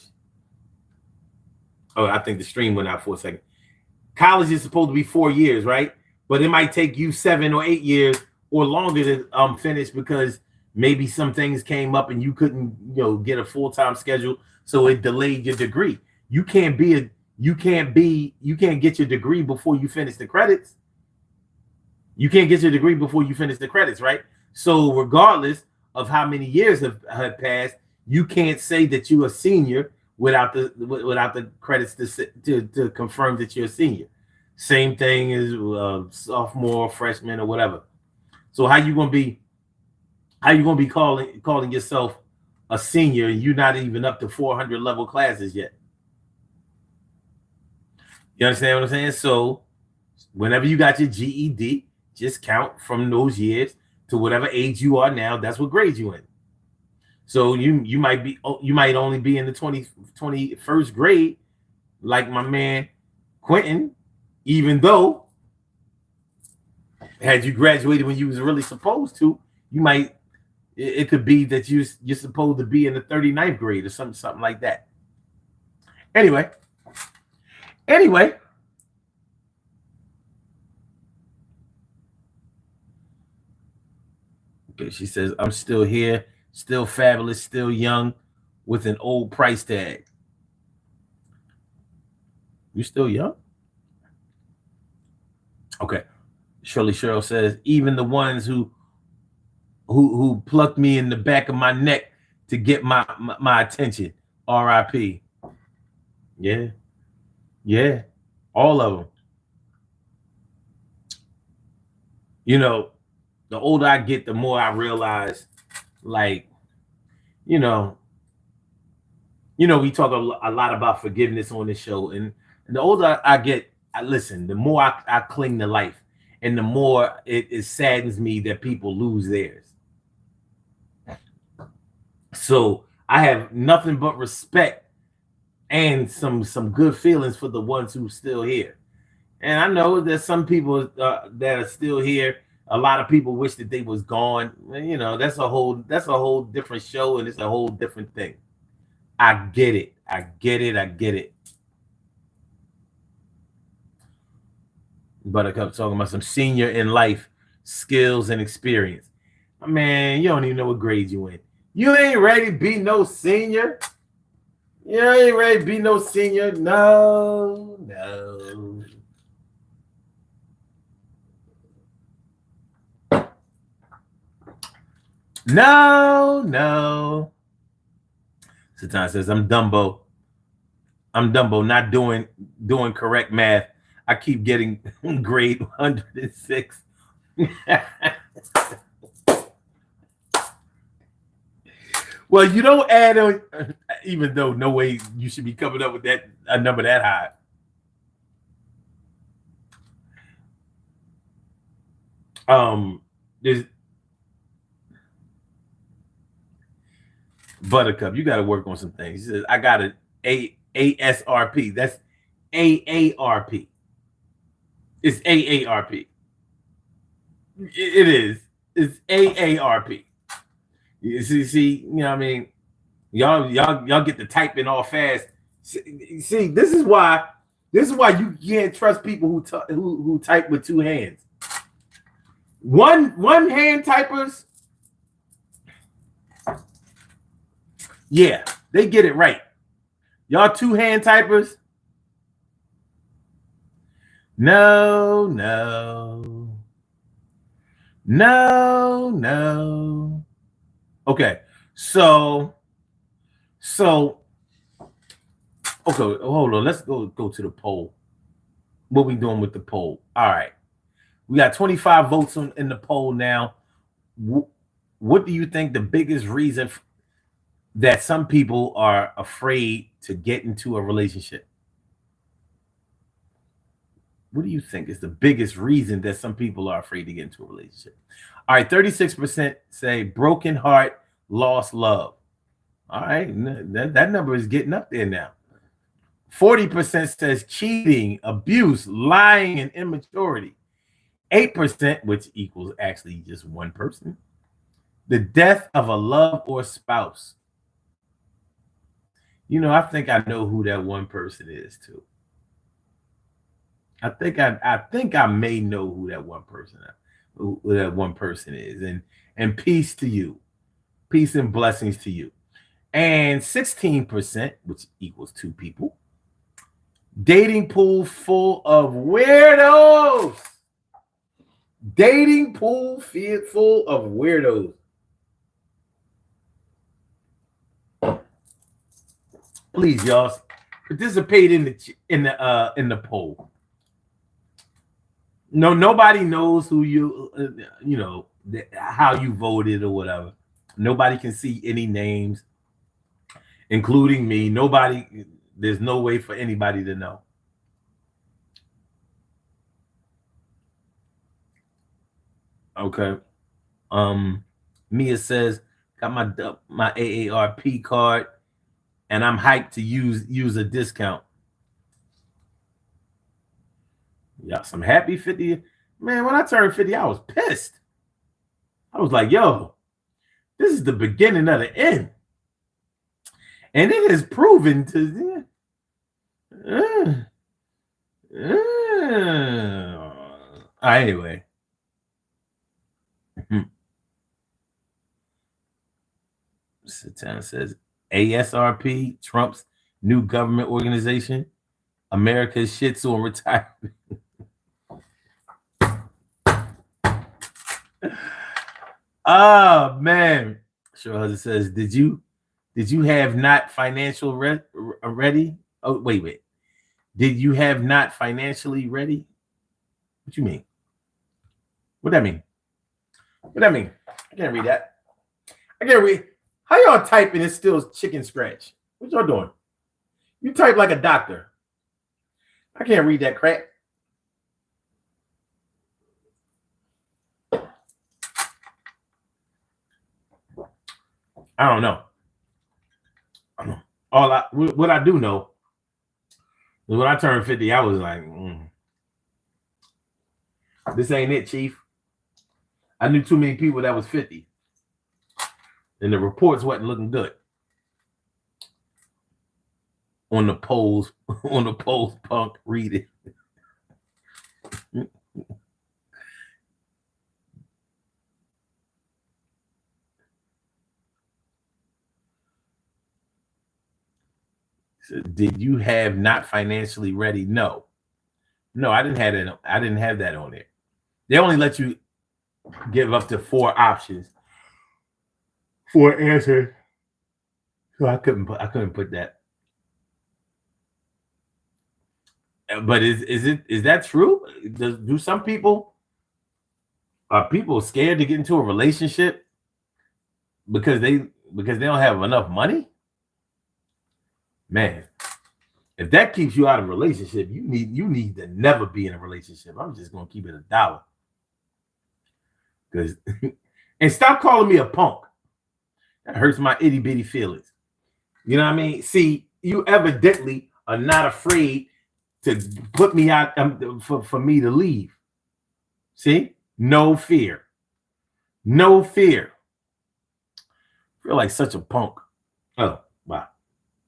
Oh, I think the stream went out for a second. College is supposed to be 4 years, right? But it might take you 7 or 8 years or longer to finish because maybe some things came up and you couldn't, you know, get a full-time schedule, so it delayed your degree. You can't get your degree before you finish the credits. You can't get your degree before you finish the credits, right? So regardless of how many years have passed, you can't say that you're a senior without the credits to confirm that you're a senior. Same thing as sophomore, freshman, or whatever. So how you gonna be calling yourself a senior and you're not even up to 400 level classes yet? You understand what I'm saying? So whenever you got your GED, just count from those years to whatever age you are now. That's what grade you in. So you might only be in the 21st grade, like my man Quentin, even though had you graduated when you was really supposed to, it could be that you're supposed to be in the 39th grade or something like that. Anyway. Okay, she says, I'm still here, still fabulous, still young, with an old price tag. You still young? Okay. Shirley Cheryl says, even the ones who plucked me in the back of my neck to get my attention. RIP. Yeah. All of them. You know, the older I get, the more I realize, like, you know, we talk a lot about forgiveness on this show, and the older I get, the more I cling to life, and the more it saddens me that people lose theirs. So I have nothing but respect and some good feelings for the ones who are still here. And I know there's some people that are still here. A lot of people wish that they was gone. You know, that's a whole different show, and it's a whole different thing. I get it. Buttercup talking about some senior in life skills and experience. Man, you don't even know what grade you in. You ain't ready to be no senior. You ain't ready to be no senior. No. Satan says, I'm Dumbo. I'm Dumbo, not doing correct math. I keep getting grade 106. Well, you don't add on, even though no way you should be coming up with that a number that high. There's Buttercup. You got to work on some things. He says, I got an ASRP. That's AARP. It's AARP. It is. It's AARP. You see, you know what I mean? Y'all get the typing all fast. See, this is why you can't trust people who type with two hands. One hand typers, yeah, they get it right. Y'all two hand typers, no. Okay, so okay, hold on. Let's go to the poll. What we doing with the poll? All right, we got 25 votes in the poll now. What do you think the biggest reason that some people are afraid to get into a relationship? What do you think is the biggest reason that some people are afraid to get into a relationship? All right, 36% say broken heart, lost love. All right, that number is getting up there now. 40% says cheating, abuse, lying, and immaturity. 8%, which equals actually just one person, the death of a love or spouse. You know, I think I know who that one person is too. I think I may know who that one person is. And peace to you. Peace and blessings to you. And 16%, which equals two people, dating pool full of weirdos. Dating pool full of weirdos. Please, y'all, participate in the poll. No, nobody knows who how you voted or whatever. Nobody can see any names, including me. There's no way for anybody to know. Okay. Mia says, got my AARP card, and I'm hyped to use a discount. Yeah, some happy 50. Man, when I turned 50, I was pissed. I was like, yo, this is the beginning of the end. And it has proven to anyway. Satan says ASRP, Trump's new government organization, America's Shih Tzu and retirement. Oh man. Sure husband says, did you have not financial ready? Oh, wait. Did you have not financially ready? What you mean? What that mean? I can't read that. I can't read. How y'all typing? It's still chicken scratch. What y'all doing? You type like a doctor. I can't read that crap. I don't know. What I do know is when I turned 50, I was like, this ain't it, Chief. I knew too many people that was 50. And the reports wasn't looking good. On the polls, punk, read it. So, did you have not financially ready? No, I didn't have that. I didn't have that on there. They only let you give up to 4 options for an answer. So I couldn't put that. But is that true? Do some people are people scared to get into a relationship because they don't have enough money? Man, if that keeps you out of a relationship, you need to never be in a relationship. I'm just gonna keep it $1. Because and stop calling me a punk. That hurts my itty bitty feelings. You know what I mean? See, you evidently are not afraid to put me out for me to leave. See? No fear. No fear. I feel like such a punk. Oh, wow.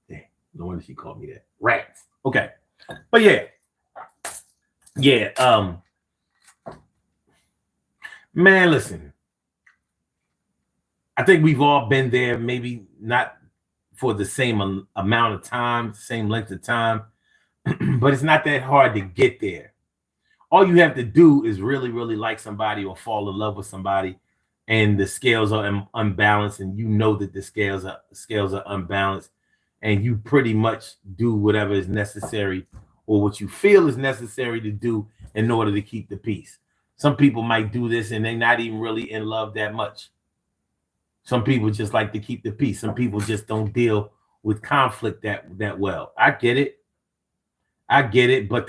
Damn. No wonder she called me that. Rats. Okay. But yeah. Yeah. Man, listen. I think we've all been there, maybe not for the same amount of time, same length of time, but it's not that hard to get there. All you have to do is really, really like somebody or fall in love with somebody, and the scales are unbalanced, and you know that the scales are unbalanced, and you pretty much do whatever is necessary or what you feel is necessary to do in order to keep the peace. Some people might do this and they're not even really in love that much. Some people just like to keep the peace. Some people just don't deal with conflict that well. I get it. But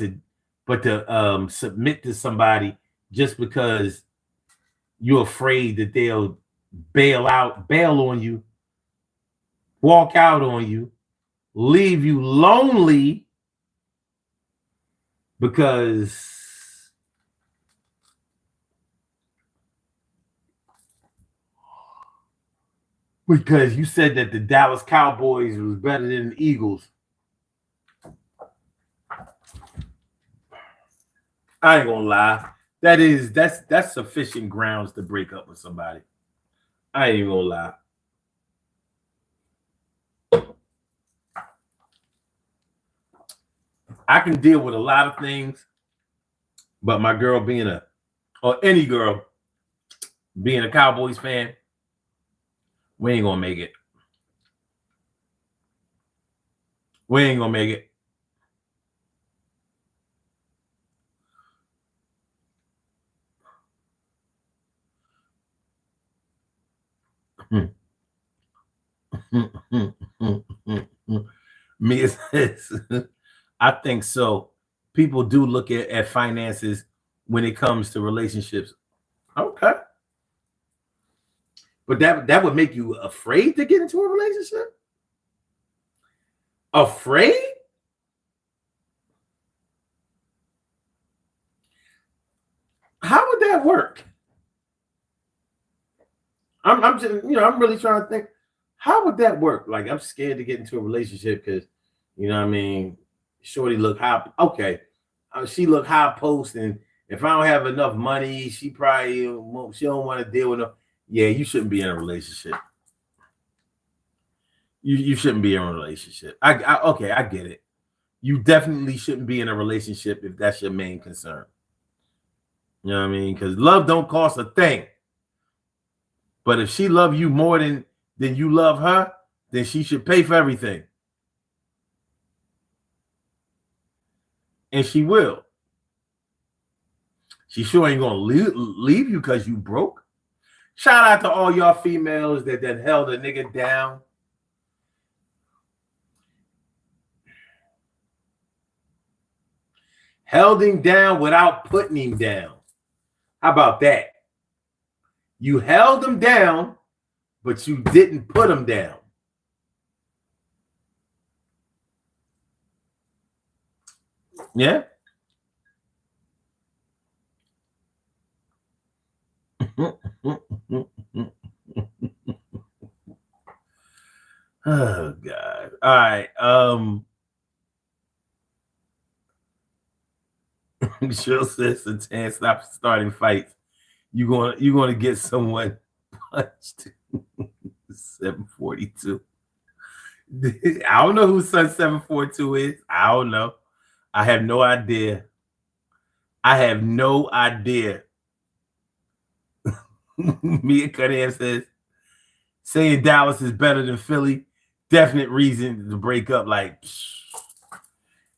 to submit to somebody just because you're afraid that they'll bail on you, walk out on you, leave you lonely because you said that the Dallas Cowboys was better than the Eagles. I ain't gonna lie. That's sufficient grounds to break up with somebody. I ain't even gonna lie. I can deal with a lot of things, but my girl or any girl being a Cowboys fan, we ain't gonna make it. We ain't gonna make it. Me says, I think so. People do look at finances when it comes to relationships. Okay. But that would make you afraid to get into a relationship? Afraid? How would that work? I'm just, I'm really trying to think. How would that work? Like, I'm scared to get into a relationship because, you know what I mean? Shorty look high. Okay. She look high post, and if I don't have enough money, she don't want to deal with them. Yeah, you shouldn't be in a relationship. You shouldn't be in a relationship. Okay, I get it. You definitely shouldn't be in a relationship if that's your main concern. You know what I mean? Because love don't cost a thing. But if she love you more than you love her, then she should pay for everything. And she will. She sure ain't gonna leave you because you broke. Shout out to all y'all females that held a nigga down. Held him down without putting him down. How about that? You held him down, but you didn't put him down. Yeah? Oh God. All right. Cheryl says Satan, stop starting fights. You're gonna get someone punched. 742. I don't know who son 742 is. I don't know. I have no idea. Mia Cunningham says saying Dallas is better than Philly definite reason to break up. Like,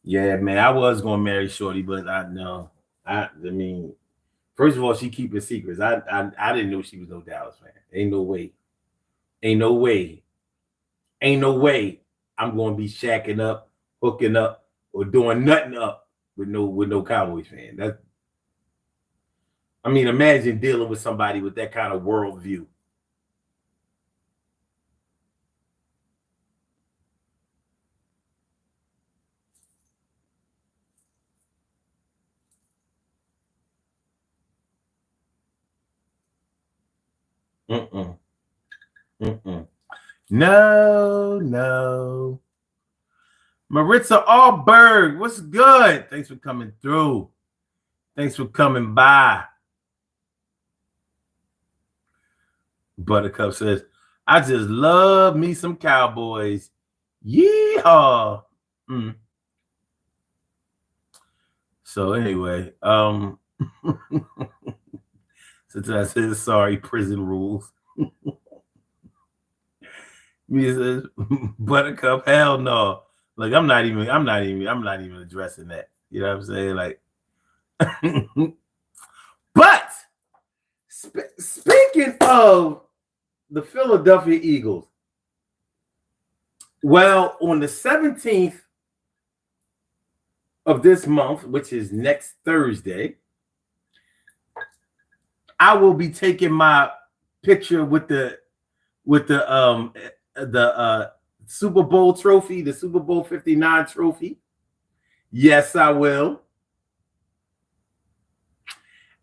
yeah, man, I was gonna marry Shorty, but I know. I mean, first of all, she keeping secrets. I didn't know she was no Dallas fan. Ain't no way. Ain't no way. Ain't no way I'm gonna be shacking up, hooking up, or doing nothing up with no Cowboys fan. That I mean, imagine dealing with somebody with that kind of worldview. Mm-mm. Mm-mm. No, no. Maritza Allberg, what's good? Thanks for coming through. Thanks for coming by. Buttercup says, I just love me some Cowboys. Yeehaw. Mm. So anyway, since I said sorry, prison rules. Me says, Buttercup, hell no. Like I'm not even addressing that. You know what I'm saying? Like, but speaking of the Philadelphia Eagles, well, on the 17th of this month, which is next Thursday, I will be taking my picture with the Super Bowl trophy, the Super Bowl 59 trophy. Yes, I will.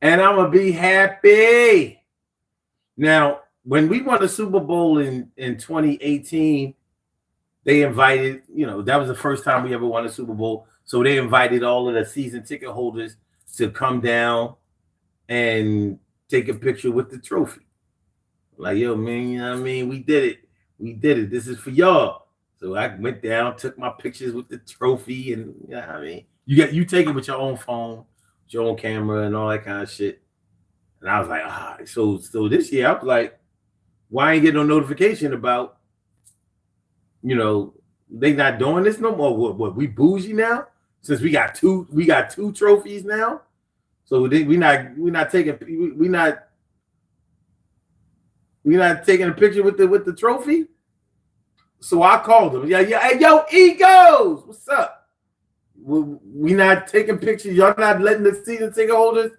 And I'm going to be happy. Now, when we won the Super Bowl in 2018, they invited, that was the first time we ever won a Super Bowl. So they invited all of the season ticket holders to come down and take a picture with the trophy. Like, yo, man, you know what I mean? We did it. We did it. This is for y'all. So I went down, took my pictures with the trophy, and you know what I mean? You take it with your own phone, your own camera, and all that kind of shit. And I was like, so this year I was like, why ain't get no notification about, they not doing this no more? What we bougie now? Since we got two trophies now. So we're not taking a picture with the trophy. So I called them. Yeah. Hey, yo, Egos, what's up? We not taking pictures. Y'all not letting the season ticket holders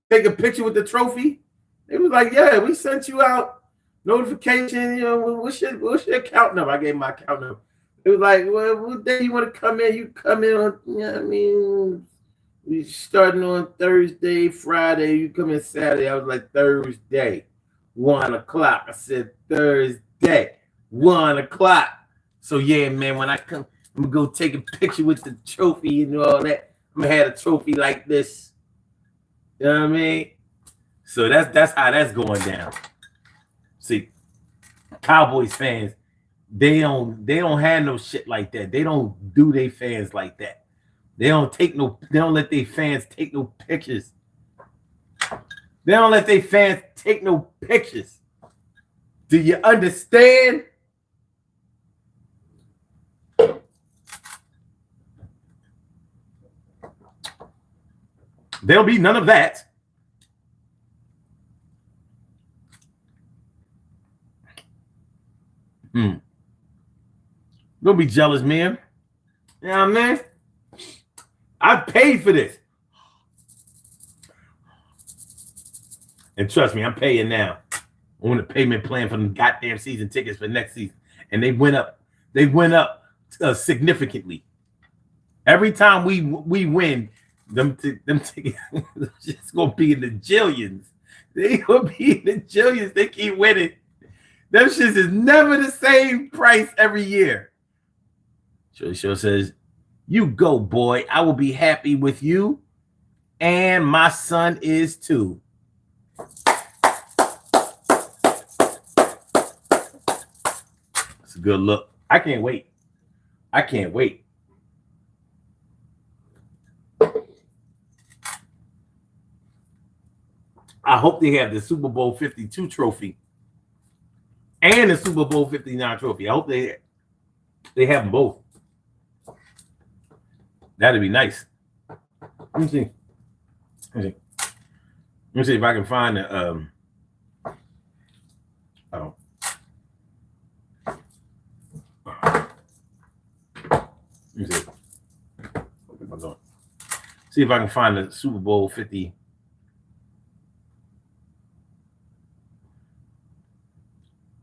take a picture with the trophy? They was like, yeah, we sent you out notification. What's your account number? I gave my account number. It was like, well, what day you want to come in? You come in on, I mean, we starting on Thursday, Friday. You come in Saturday. I was like, Thursday, 1 o'clock. I said, Thursday, 1 o'clock. So, yeah, man, when I come, I'm going to go take a picture with the trophy and all that. I'm going to have a trophy like this. You know what I mean? So that's how that's going down. See, Cowboys fans, they don't have no shit like that. They don't do their fans like that. They don't let their fans take no pictures. They don't let their fans take no pictures. Do you understand? There'll be none of that. Don't be jealous, man. You know what I mean? I paid for this. And trust me, I'm paying now. I'm on the payment plan for the goddamn season tickets for next season. And they went up. They went up significantly. Every time we win, them tickets it's gonna be in the jillions. They gonna be in the jillions. They keep winning. Them shits is never the same price every year. Shorty Show says, you go, boy. I will be happy with you. And my son is too. It's a good look. I can't wait. I can't wait. I hope they have the Super Bowl 52 trophy and the Super Bowl 59 trophy. I hope they They have them both. That'd be nice. Let me see. Let me see if I can find the oh. Let me see. What am I doing? See if I can find the Super Bowl 50.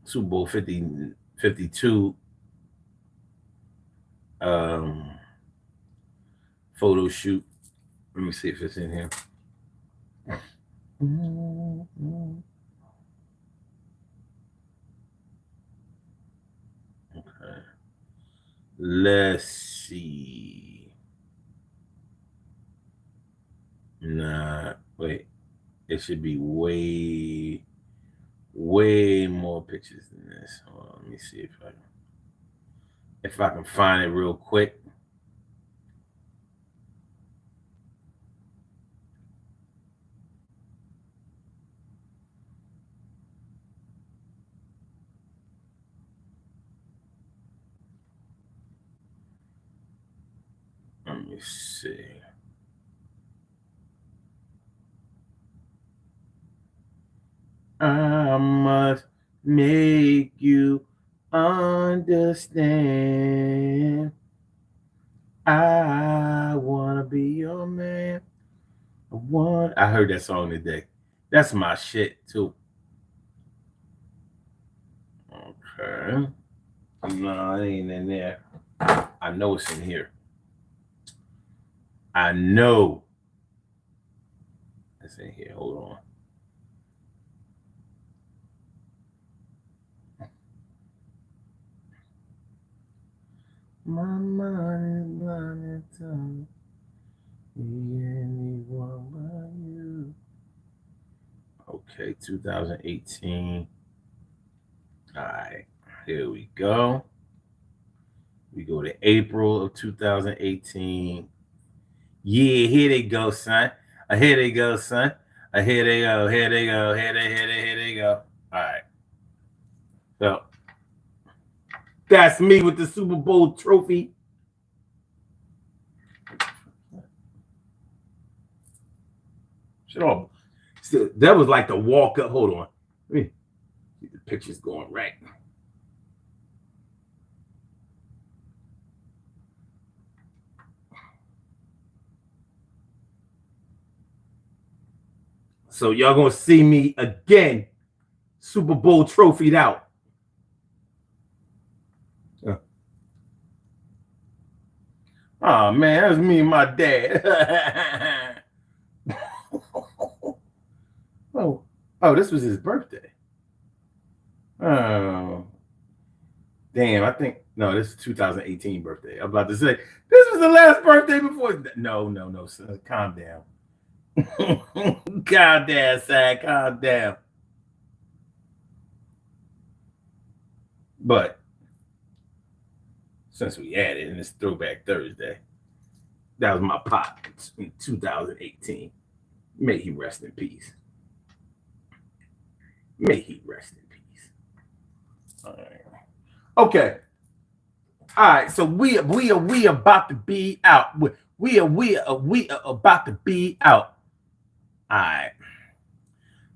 Super Bowl 50, 52 photo shoot. Let me see if it's in here. Okay. Let's see. Nah, wait. It should be way more pictures than this. Hold on, let me see if I can find it real quick. Let me see. I must make you understand. I wanna be your man. I heard that song today. That's my shit too. Okay. No, it ain't in there. I know it's in here. I know it's in here. Hold on. My mind is blinded to anyone but you. Okay, 2018. All right, here we go. We go to April of 2018. Yeah, here they go, son. Here they go, son. Here they go. Here they go. Here they go. All right. So that's me with the Super Bowl trophy. Shut up. So that was like the walk up. Hold on. Let me get the pictures going right. So y'all gonna see me again, Super Bowl trophied out. Oh man, that was me and my dad. oh, this was his birthday. Oh, damn! I think no, this is 2018 birthday. I'm about to say this was the last birthday before. No, son, calm down. Calm down, son. Calm down. But since we had it, and it's Throwback Thursday, that was my pop in 2018. May he rest in peace. May he rest in peace. All right. Okay. All right. So we about to be out. We are about to be out. All right.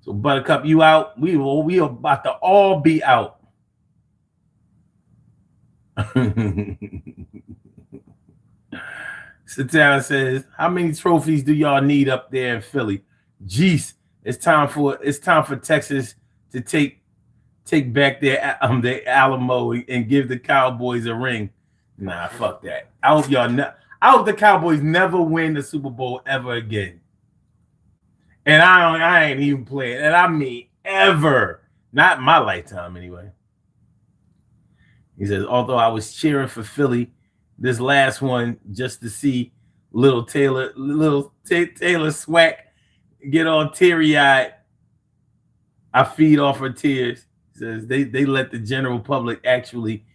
So Buttercup, you out. We are about to all be out. Satara says, "How many trophies do y'all need up there in Philly? Jeez, it's time for Texas to take back their Alamo and give the Cowboys a ring." Nah, fuck that. I hope the Cowboys never win the Super Bowl ever again. And I ain't even playing. And I mean ever. Not my lifetime anyway. He says, although I was cheering for Philly this last one just to see little Taylor Swack get all teary-eyed, I feed off her tears. He says they let the general public actually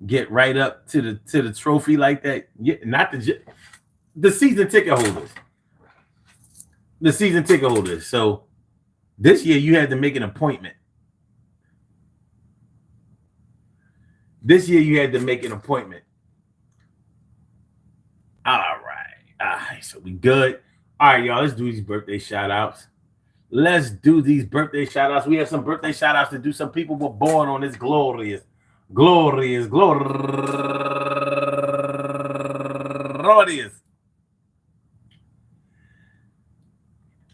get right up to the trophy like that. Yeah, not the season ticket holders. The season ticket holders. So this year you had to make an appointment. This year you had to make an appointment. All right, so we good. All right, y'all, let's do these birthday shout outs. Let's do these birthday shout outs. We have some birthday shout outs to do. Some people were born on this glorious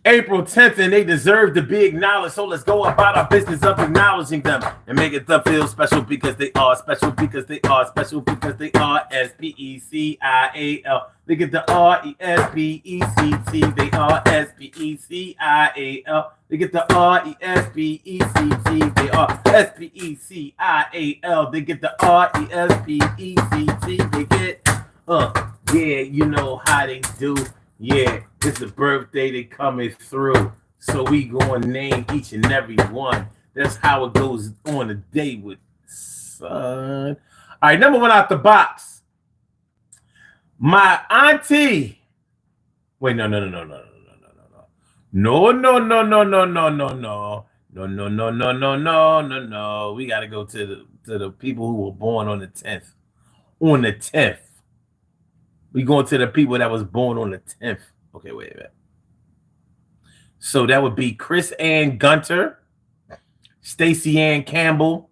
April 10th, and they deserve to be acknowledged. So let's go about our business of acknowledging them and make it them feel special because they are special because they are special because they are SPECIAL. Look at the RESPECT. They are SPECIAL. Look at the RESPECT. They are SPECIAL. They get the RESPECT. They get yeah, you know how they do. Yeah, it's a birthday they coming through. So we gonna name each and every one. That's how it goes on a day with son. All right, number one out the box. My auntie. Wait, no. No. We gotta go to the people who were born on the 10th. On the 10th. We going to the people that was born on the 10th. Okay, wait a minute. So that would be Chris Ann Gunter, Stacey Ann Campbell,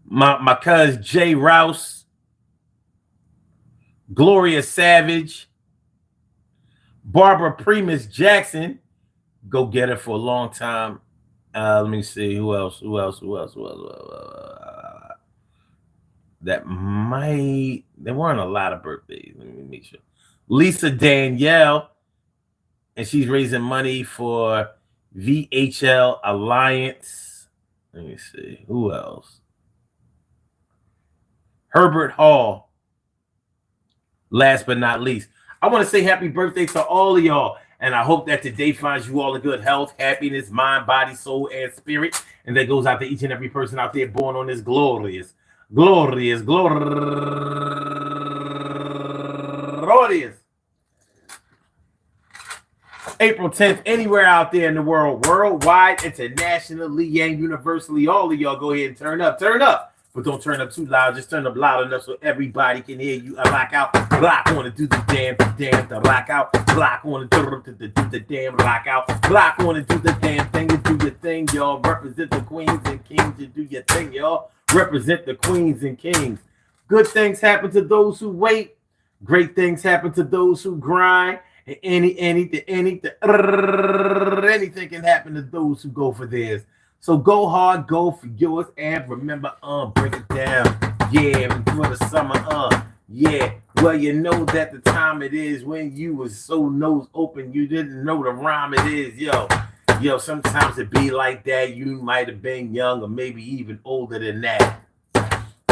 my cousin Jay Rouse, Gloria Savage, Barbara Primus Jackson. Go get her for a long time. Let me see who else. That might, there weren't a lot of birthdays. Let me make sure. Lisa Danielle, and she's raising money for VHL Alliance. Let me see. Who else? Herbert Hall. Last but not least. I want to say happy birthday to all of y'all. And I hope that today finds you all in good health, happiness, mind, body, soul, and spirit. And that goes out to each and every person out there born on this glorious April 10th, anywhere out there in the world, worldwide, internationally, and universally. All of y'all go ahead and turn up. But don't turn up too loud. Just turn up loud enough so everybody can hear you. I rock out. Block on to do the damn, the rock out. Block on to do the damn rock out. Block on to do the damn thing. You do your thing, y'all. Represent the queens and kings. You do your thing, y'all. Represent the queens and kings. Good things happen to those who wait. Great things happen to those who grind. And anything can happen to those who go for theirs. So go hard, go for yours, and remember, break it down. Yeah, for the summer, yeah. Well, you know that the time it is when you was so nose open, you didn't know the rhyme it is, yo. Sometimes it be like that. You might have been young or maybe even older than that.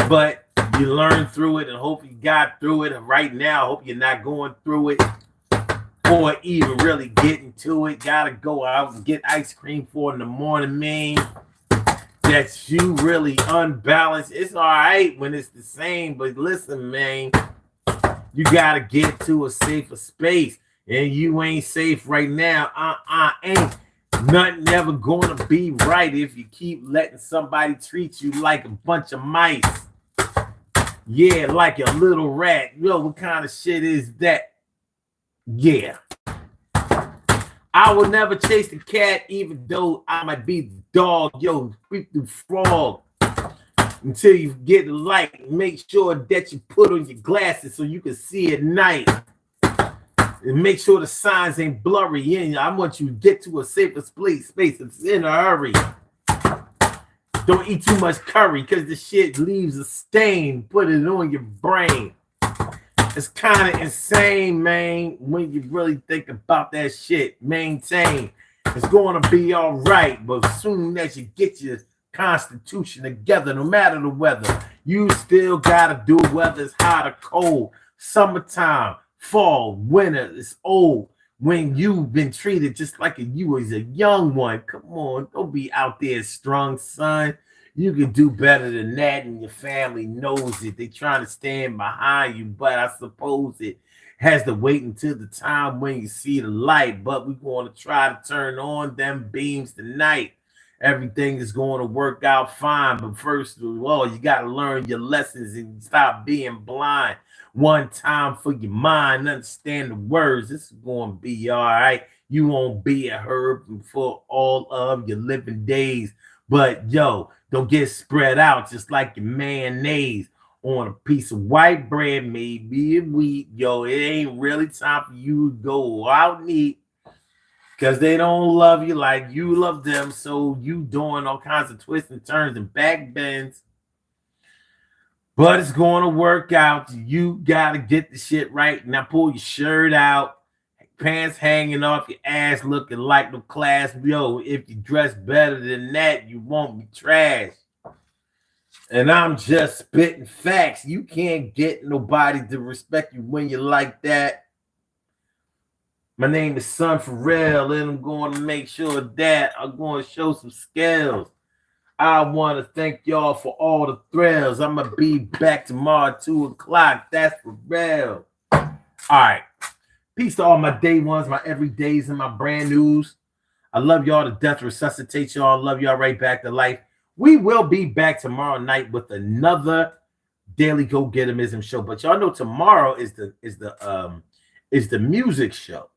But you learned through it and hope you got through it. Right now, I hope you're not going through it or even really getting to it. Gotta go out and get ice cream for in the morning, man. That's you really unbalanced. It's all right when it's the same, but listen, man, you gotta get to a safer space, and you ain't safe right now. Ain't nothing ever gonna be right if you keep letting somebody treat you like a bunch of mice. Yeah, like a little rat. Yo, what kind of shit is that? Yeah. I will never chase the cat, even though I might be the dog. Yo, creep the frog until you get the light. Make sure that you put on your glasses so you can see at night. And make sure the signs ain't blurry. And I want you to get to a safer space. It's in a hurry. Don't eat too much curry because the shit leaves a stain. Put it on your brain. It's kind of insane, man, when you really think about that shit. Maintain. It's going to be all right, but as soon as you get your constitution together, no matter the weather, you still got to do whether it's hot or cold, summertime, fall, winter, it's old. When you've been treated just like you was a young one, come on, don't be out there strong, son. You can do better than that, and your family knows it. They trying to stand behind you, but I suppose it has to wait until the time when you see the light. But we're going to try to turn on them beams tonight. everything is going to work out fine. But first of all, you got to learn your lessons and stop being blind. One time for your mind, understand the words. This is going to be all right. You won't be a herb for all of your living days. But yo, don't get spread out just like your mayonnaise on a piece of white bread, maybe wheat. Yo, it ain't really time for you to go out and eat because they don't love you like you love them. So you doing all kinds of twists and turns and back bends. But it's going to work out. You got to get the shit right. Now pull your shirt out, pants hanging off your ass, looking like the class. Yo, if you dress better than that, you won't be trash. And I'm just spitting facts. You can't get nobody to respect you when you're like that. My name is Son Pharrell, and I'm going to make sure that I'm going to show some skills. I want to thank y'all for all the thrills. I'm going to be back tomorrow at 2 o'clock. That's for real. All right. Peace to all my day ones, my everydays, and my brand news. I love y'all to death. Resuscitate y'all. Love y'all right back to life. We will be back tomorrow night with another Daily Go Getimism show. But y'all know tomorrow is the music show.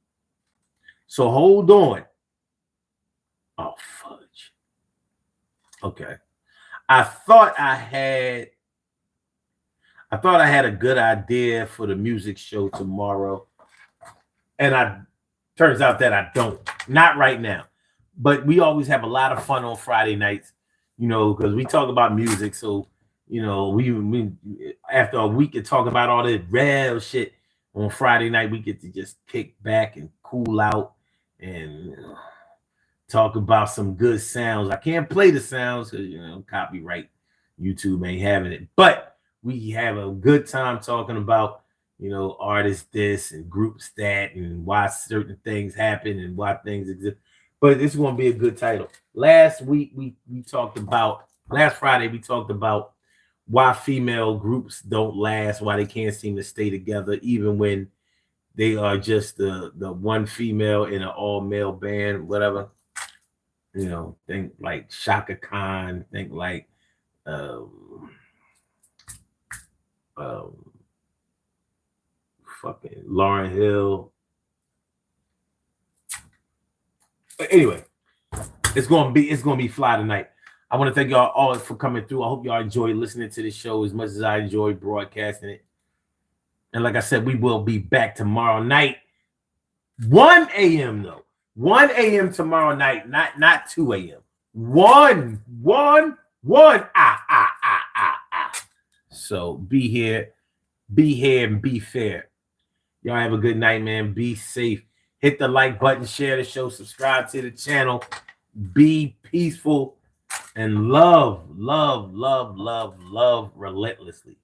So hold on. Oh, fudge. Okay. I thought I had a good idea for the music show tomorrow. And turns out that I don't. Not right now. But we always have a lot of fun on Friday nights, because we talk about music. So, we after a week of talking about all this real shit on Friday night, we get to just kick back and cool out and talk about some good sounds. I can't play the sounds because, copyright, YouTube ain't having it. But we have a good time talking about, artists this and groups that and why certain things happen and why things exist. But it's going to be a good title. Last Friday, we talked about why female groups don't last, why they can't seem to stay together, even when they are just the one female in an all-male band, whatever. Think like Shaka Khan, think like fucking Lauryn Hill. But anyway, it's gonna be fly tonight. I want to thank y'all all for coming through. I hope y'all enjoy listening to this show as much as I enjoy broadcasting it. And like I said, we will be back tomorrow night, 1 a.m. though. 1 a.m. tomorrow night, not 2 a.m. 1. So be here, and be fair. Y'all have a good night, man. Be safe. Hit the like button, share the show, subscribe to the channel. Be peaceful and love relentlessly.